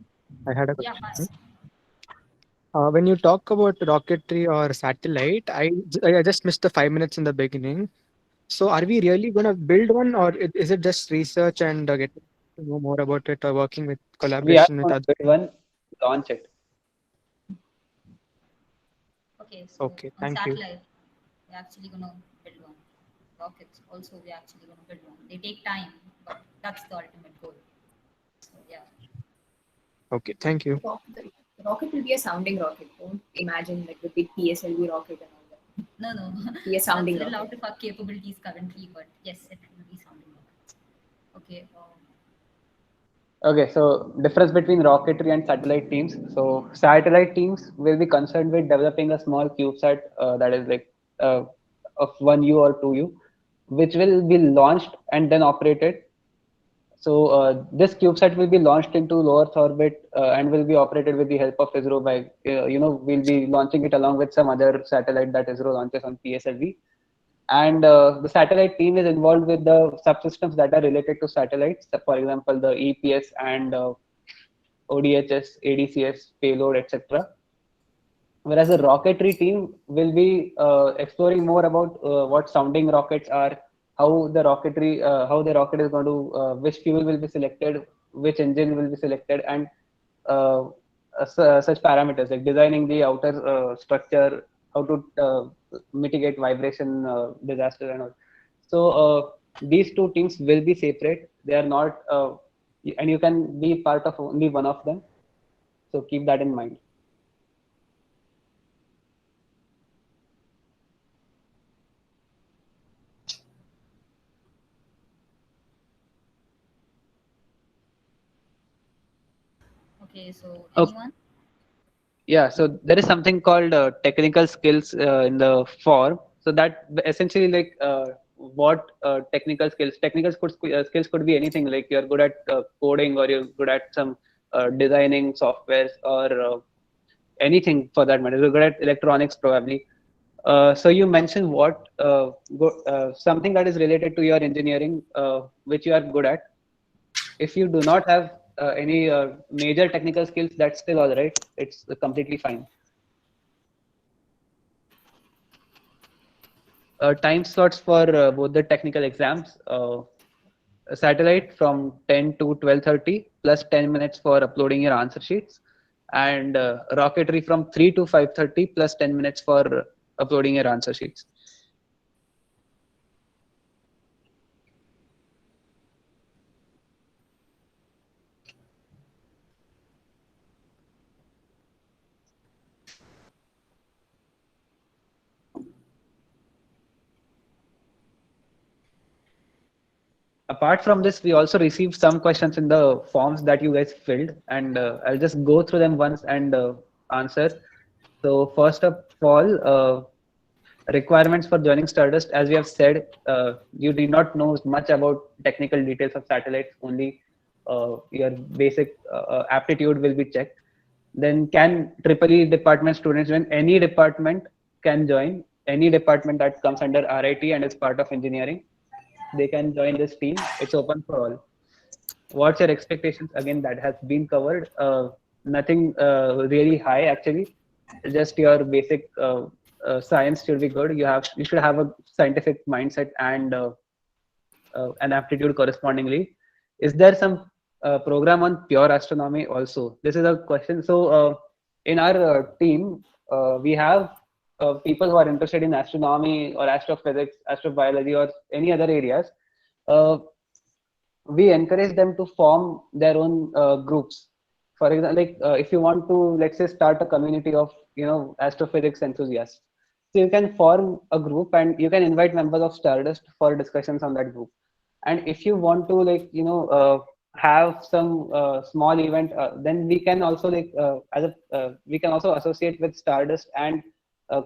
I had a Yeah, question. When you talk about rocketry or satellite, I just missed the 5 minutes in the beginning. So are we really going to build one, or is it just research and get to know more about it, or working with We are collaboration with going other? to build one, launch it. Okay, so Okay, on thank you. satellite, we're actually going to build one. Rockets also, we're actually going to build one. They take time, but that's the ultimate goal. So yeah. Okay, thank you. The rocket will be a sounding rocket. Don't imagine like the big PSLV rocket and all that. No. Be a sounding That's a little rocket. out of our capabilities currently, but yes, it will be sounding rockets. Okay. Okay, so difference between rocketry and satellite teams. So satellite teams will be concerned with developing a small CubeSat that is like of 1U or 2U, which will be launched and then operated. So this CubeSat will be launched into low Earth orbit and will be operated with the help of ISRO by, we'll be launching it along with some other satellite that ISRO launches on PSLV. And the satellite team is involved with the subsystems that are related to satellites. For example, the EPS and ODHS, ADCS, payload, etc. Whereas the rocketry team will be exploring more about what sounding rockets are, how the rocket is going to, which fuel will be selected, which engine will be selected, and such parameters like designing the outer structure, how to mitigate vibration disaster and all. So these two teams will be separate. They are not, and you can be part of only one of them. So keep that in mind. Okay, so Okay. anyone? Yeah, so there is something called technical skills in the form. So that essentially like what technical skills. Skills could be anything, like you're good at coding, or you're good at some designing softwares, or anything for that matter. You're good at electronics probably. So you mentioned something that is related to your engineering, which you are good at. If you do not have any major technical skills, that's still all right. It's completely fine. Time slots for both the technical exams. A satellite from 10 to 12:30 plus 10 minutes for uploading your answer sheets, and rocketry from 3 to 5:30 plus 10 minutes for uploading your answer sheets. Apart from this, we also received some questions in the forms that you guys filled, and I'll just go through them once and answer. So first of all, requirements for joining Stardust. As we have said, you did not know much about technical details of satellites, only your basic aptitude will be checked. Then can EEE department students join? Any department can join, any department that comes under RIT and is part of engineering. They can join this team. It's open for all. What's your expectations? Again, that has been covered. Nothing really high actually. Just your basic science should be good. You should have a scientific mindset and an aptitude correspondingly. Is there some program on pure astronomy also? This is a question. So in our team, we have people who are interested in astronomy or astrophysics, astrobiology, or any other areas. We encourage them to form their own groups. For example, like if you want to, let's say, start a community of astrophysics enthusiasts, so you can form a group and you can invite members of Stardust for discussions on that group. And if you want to have some small event, then we can also we can also associate with Stardust and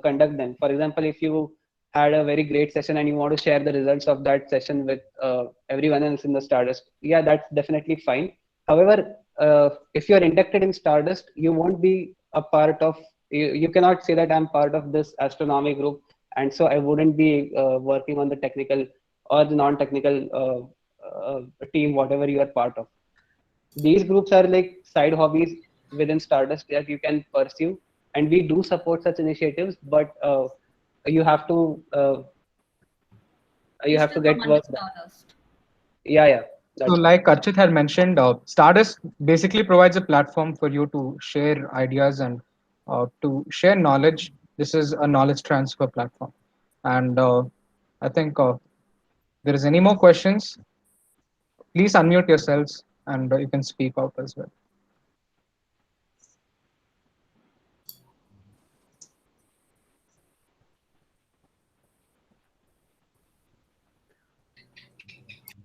conduct them. For example, if you had a very great session and you want to share the results of that session with everyone else in the Stardust, yeah, that's definitely fine. However, if you're inducted in Stardust, you won't be a part of, you cannot say that I'm part of this astronomy group, and so I wouldn't be working on the technical or the non-technical team, whatever you are part of. These groups are like side hobbies within Stardust that you can pursue, and we do support such initiatives, but you have to get work done. Yeah. So like Archit had mentioned, Stardust basically provides a platform for you to share ideas and to share knowledge. This is a knowledge transfer platform. And I think there is any more questions, please unmute yourselves and you can speak out as well.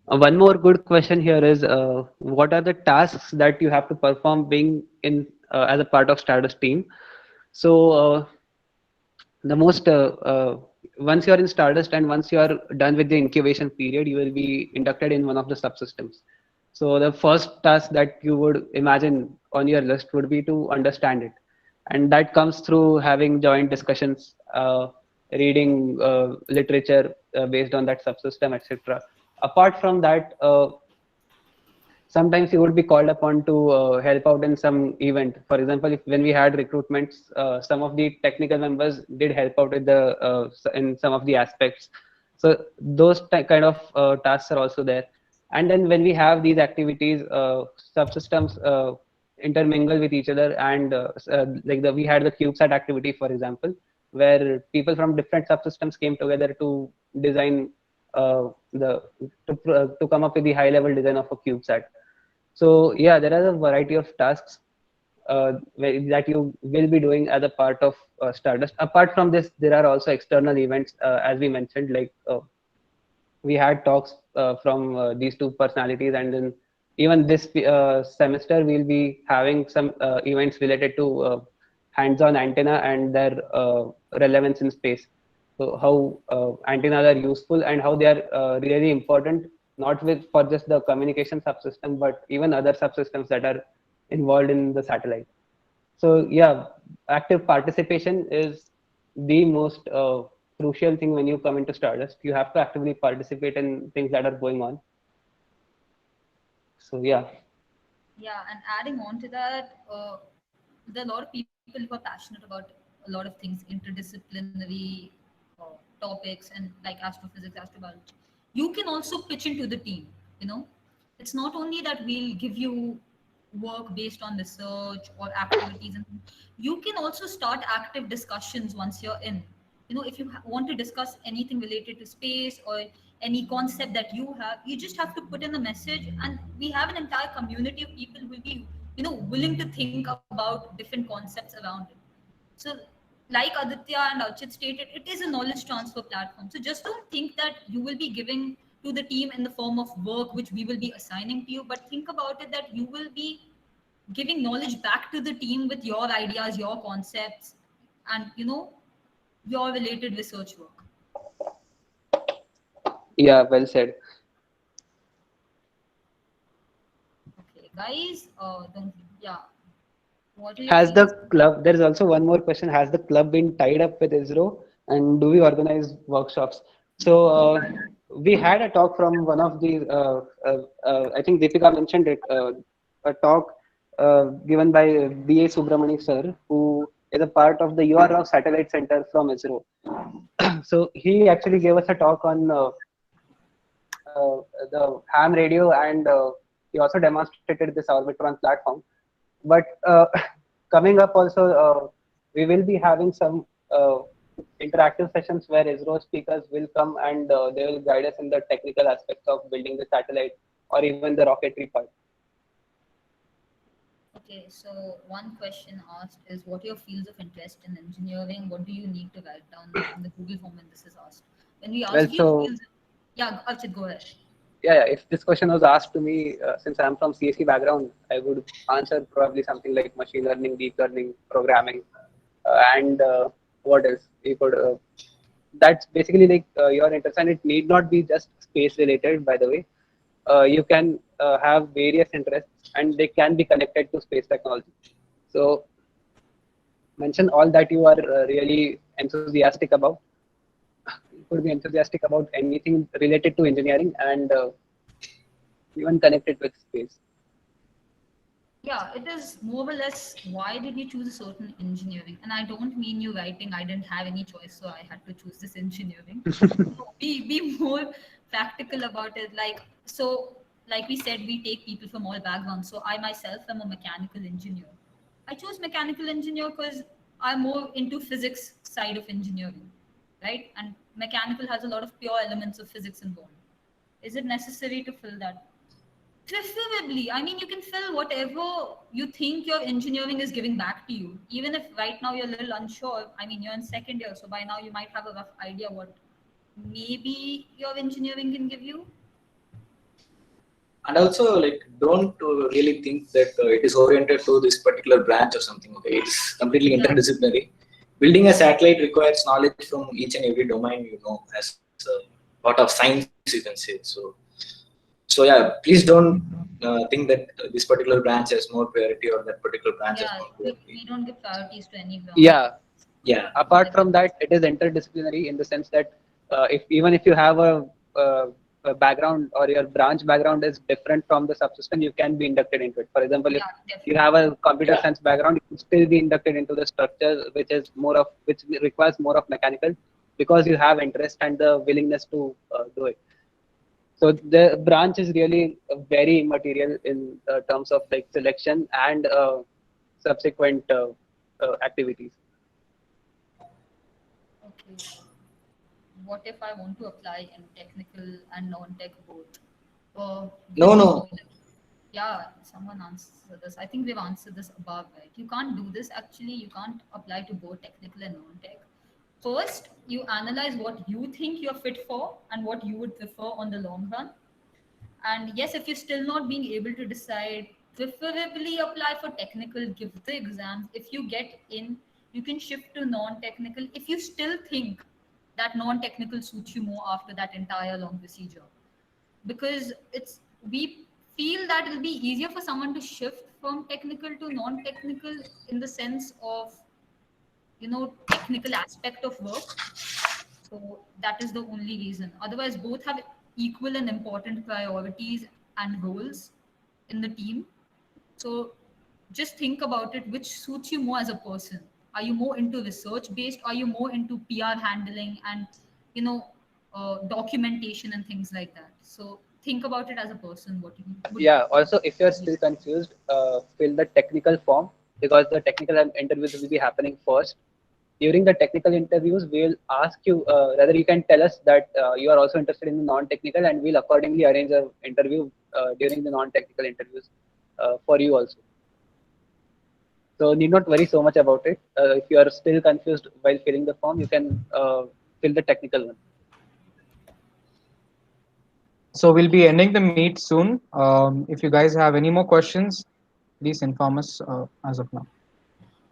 One more good question here is, what are the tasks that you have to perform being in as a part of Stardust team? So the most once you're in Stardust and once you're done with the incubation period, you will be inducted in one of the subsystems. So the first task that you would imagine on your list would be to understand it, and that comes through having joint discussions, reading literature based on that subsystem, etc. Apart from that, sometimes you would be called upon to help out in some event. For example, when we had recruitments, some of the technical members did help out with the in some of the aspects. So those kind of tasks are also there. And then when we have these activities, subsystems intermingle with each other, and we had the CubeSat activity, for example, where people from different subsystems came together to design to come up with the high level design of a CubeSat. So yeah, there are a variety of tasks that you will be doing as a part of Stardust. Apart from this, there are also external events, as we mentioned, like we had talks from these two personalities, and then even this semester we'll be having some events related to hands-on antenna and their relevance in space. So how antennas are useful and how they are really important, not for just the communication subsystem, but even other subsystems that are involved in the satellite. So yeah, active participation is the most crucial thing when you come into Stardust. You have to actively participate in things that are going on. So yeah. Yeah, and adding on to that, there are a lot of people who are passionate about a lot of things, interdisciplinary topics, and like astrophysics, astrobiology. You can also pitch into the team. You know, it's not only that we'll give you work based on research or activities, and you can also start active discussions once you're in. You know, if you want to discuss anything related to space or any concept that you have, you just have to put in a message, and we have an entire community of people who will be, you know, willing to think about different concepts around it. So like Aditya and Archit stated, it is a knowledge transfer platform. So just don't think that you will be giving to the team in the form of work which we will be assigning to you, but think about it that you will be giving knowledge back to the team with your ideas, your concepts, and you know, your related research work. Yeah, well said. Okay, guys, don't, yeah. What are your Has the feelings? club, there is also one more question, has the club been tied up with ISRO and do we organize workshops? So we had a talk from one of the, I think Deepika mentioned it, a talk given by B.A. Subramani sir, who is a part of the UR Satellite Center from ISRO. So he actually gave us a talk on the ham radio, and he also demonstrated this Orbitron platform. But coming up also, we will be having some interactive sessions where ISRO speakers will come and they will guide us in the technical aspects of building the satellite or even the rocketry part. Okay, so one question asked is, what are your fields of interest in engineering? What do you need to write down in the Google form when this is asked? When we Well, ask you so fields, yeah, Archit, go ahead. yeah, if this question was asked to me, since I'm from CSE background, I would answer probably something like machine learning, deep learning, programming, and what else? You could. That's basically like your interest, and it need not be just space related. By the way, you can have various interests, and they can be connected to space technology. So mention all that you are really enthusiastic about. You could be enthusiastic about anything related to engineering, and even connected with space. Yeah, it is more or less, why did you choose a certain engineering? And I don't mean you writing, I didn't have any choice, so I had to choose this engineering. No, be more practical about it. Like, so, like we said, we take people from all backgrounds. So I myself am a mechanical engineer. I chose mechanical engineer because I'm more into physics side of engineering, right? And mechanical has a lot of pure elements of physics involved. Is it necessary to fill that? Preferably, I mean, you can fill whatever you think your engineering is giving back to you. Even if right now you're a little unsure, I mean, you're in second year, so by now you might have a rough idea what maybe your engineering can give you. And also, like, don't really think that it is oriented to this particular branch or something. Okay, it's completely Yeah. interdisciplinary. Building a satellite requires knowledge from each and every domain, you know, as a part of science, you can say. So yeah, please don't think that this particular branch has more priority or that particular branch has Yeah, more we, priority. we don't give priorities to any branch. Yeah. Yeah. Apart from that, it is interdisciplinary in the sense that if even if you have a background or your branch background is different from the subsystem, you can be inducted into it. For example, if Yeah, you definitely. have a computer science background, you can still be inducted into the structure, which requires more of mechanical, because you have interest and the willingness to do it. So the branch is really very immaterial in terms of like selection and subsequent activities. Okay. What if I want to apply in technical and non-tech both? No, Will you no. do it? Yeah, someone answered this. I think we've answered this above, right? You can't do this actually. You can't apply to both technical and non-tech. First, you analyze what you think you're fit for and what you would prefer on the long run. And yes, if you're still not being able to decide, preferably apply for technical, give the exams. If you get in, you can shift to non-technical if you still think that non-technical suits you more after that entire long procedure. Because it's, we feel that it'll be easier for someone to shift from technical to non-technical in the sense of, you know, technical aspect of work. So that is the only reason. Otherwise, both have equal and important priorities and roles in the team. So just think about it, which suits you more as a person. Are you more into research based? Are you more into PR handling and, you know, documentation and things like that? So think about it as a person, what you would. Yeah. Also, if you're still confused, fill the technical form, because the technical interviews will be happening first. During the technical interviews, we'll ask you whether you can tell us that you are also interested in the non-technical, and we'll accordingly arrange a interview during the non-technical interviews for you also. So need not worry so much about it. If you are still confused while filling the form, you can fill the technical one. So we'll be ending the meet soon. If you guys have any more questions, please inform us as of now.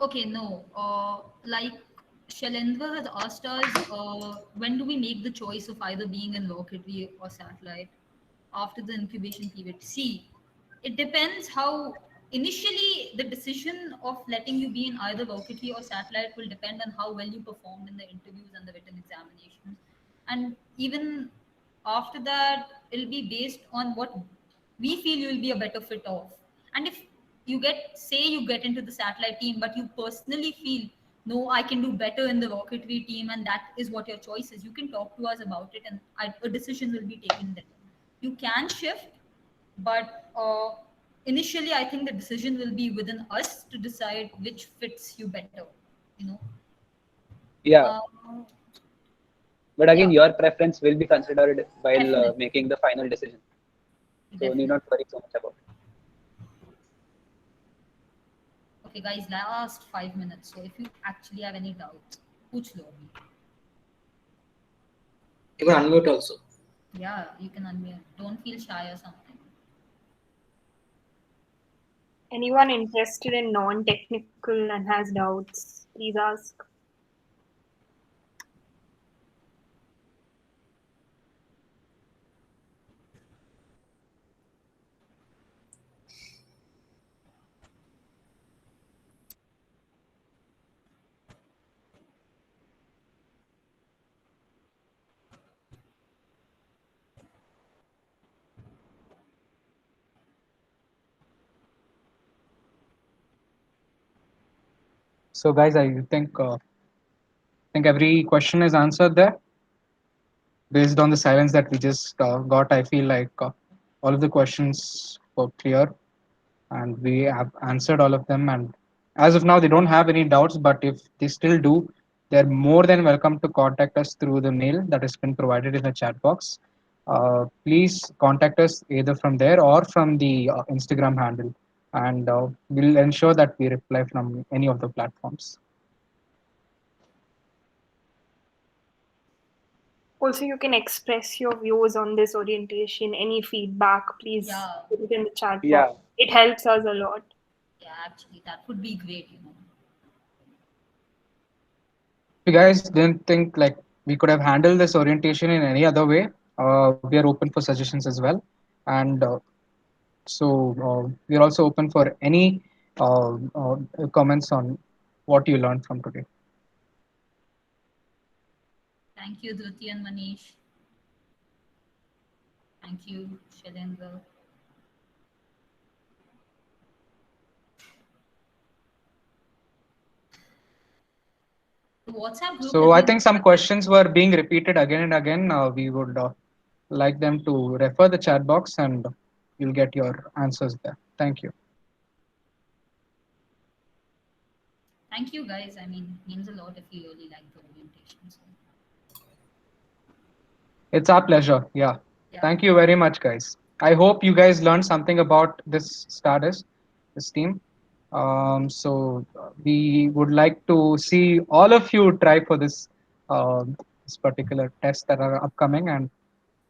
Okay, no. Like Shailendra has asked us, when do we make the choice of either being in rocketry or satellite after the incubation period? See, it depends how initially the decision of letting you be in either rocketry or satellite will depend on how well you performed in the interviews and the written examinations. And even after that, it'll be based on what we feel you'll be a better fit of. And if you get, say you get into the satellite team, but you personally feel, no, I can do better in the rocketry team, and that is what your choice is, you can talk to us about it, and a decision will be taken then. You can shift, but initially I think the decision will be within us to decide which fits you better, you know. Yeah. Um, But again, yeah, your preference will be considered while definitely, making the final decision. So need definitely. not worry so much about it. Okay, guys, last 5 minutes. So if you actually have any doubts, पूछ लो अभी. You can unmute also. Yeah, you can unmute. Don't feel shy or something. Anyone interested in non-technical and has doubts, please ask. So guys, I think every question is answered there. Based on the silence that we just got, I feel like all of the questions were clear and we have answered all of them. And as of now, they don't have any doubts, but if they still do, they're more than welcome to contact us through the mail that has been provided in the chat box. Please contact us either from there or from the Instagram handle, and we'll ensure that we reply from any of the platforms. Also, you can express your views on this orientation, any feedback, please Yeah, put it in the chat Yeah. box. It helps us a lot. yeah, actually, that would be great, you know. If you guys didn't think like we could have handled this orientation in any other way, we are open for suggestions as well. And we are also open for any comments on what you learned from today. Thank you, Dhruti and Manish. Thank you, Shailendra. The WhatsApp group So has I been think some questions were being repeated again and again. We would like them to refer the chat box and you'll get your answers there. Thank you. Thank you, guys. I mean, it means a lot if you really like the orientation. So, It's our pleasure. Yeah. yeah. Thank you very much, guys. I hope you guys learned something about this Stardust, this team. We would like to see all of you try for this particular test that are upcoming, and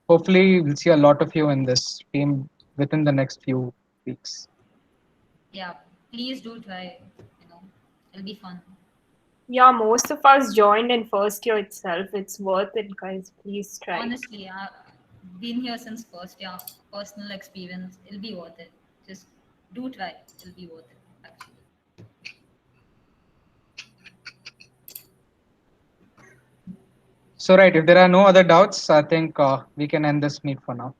hopefully we'll see a lot of you in this team within the next few weeks. Yeah, please do try. You know, it'll be fun. Yeah, most of us joined in first year itself. It's worth it, guys. Please try. Honestly, I've been here since first year. Personal experience. It'll be worth it. Just do try. It'll be worth it, actually. So, right, if there are no other doubts, I think we can end this meet for now.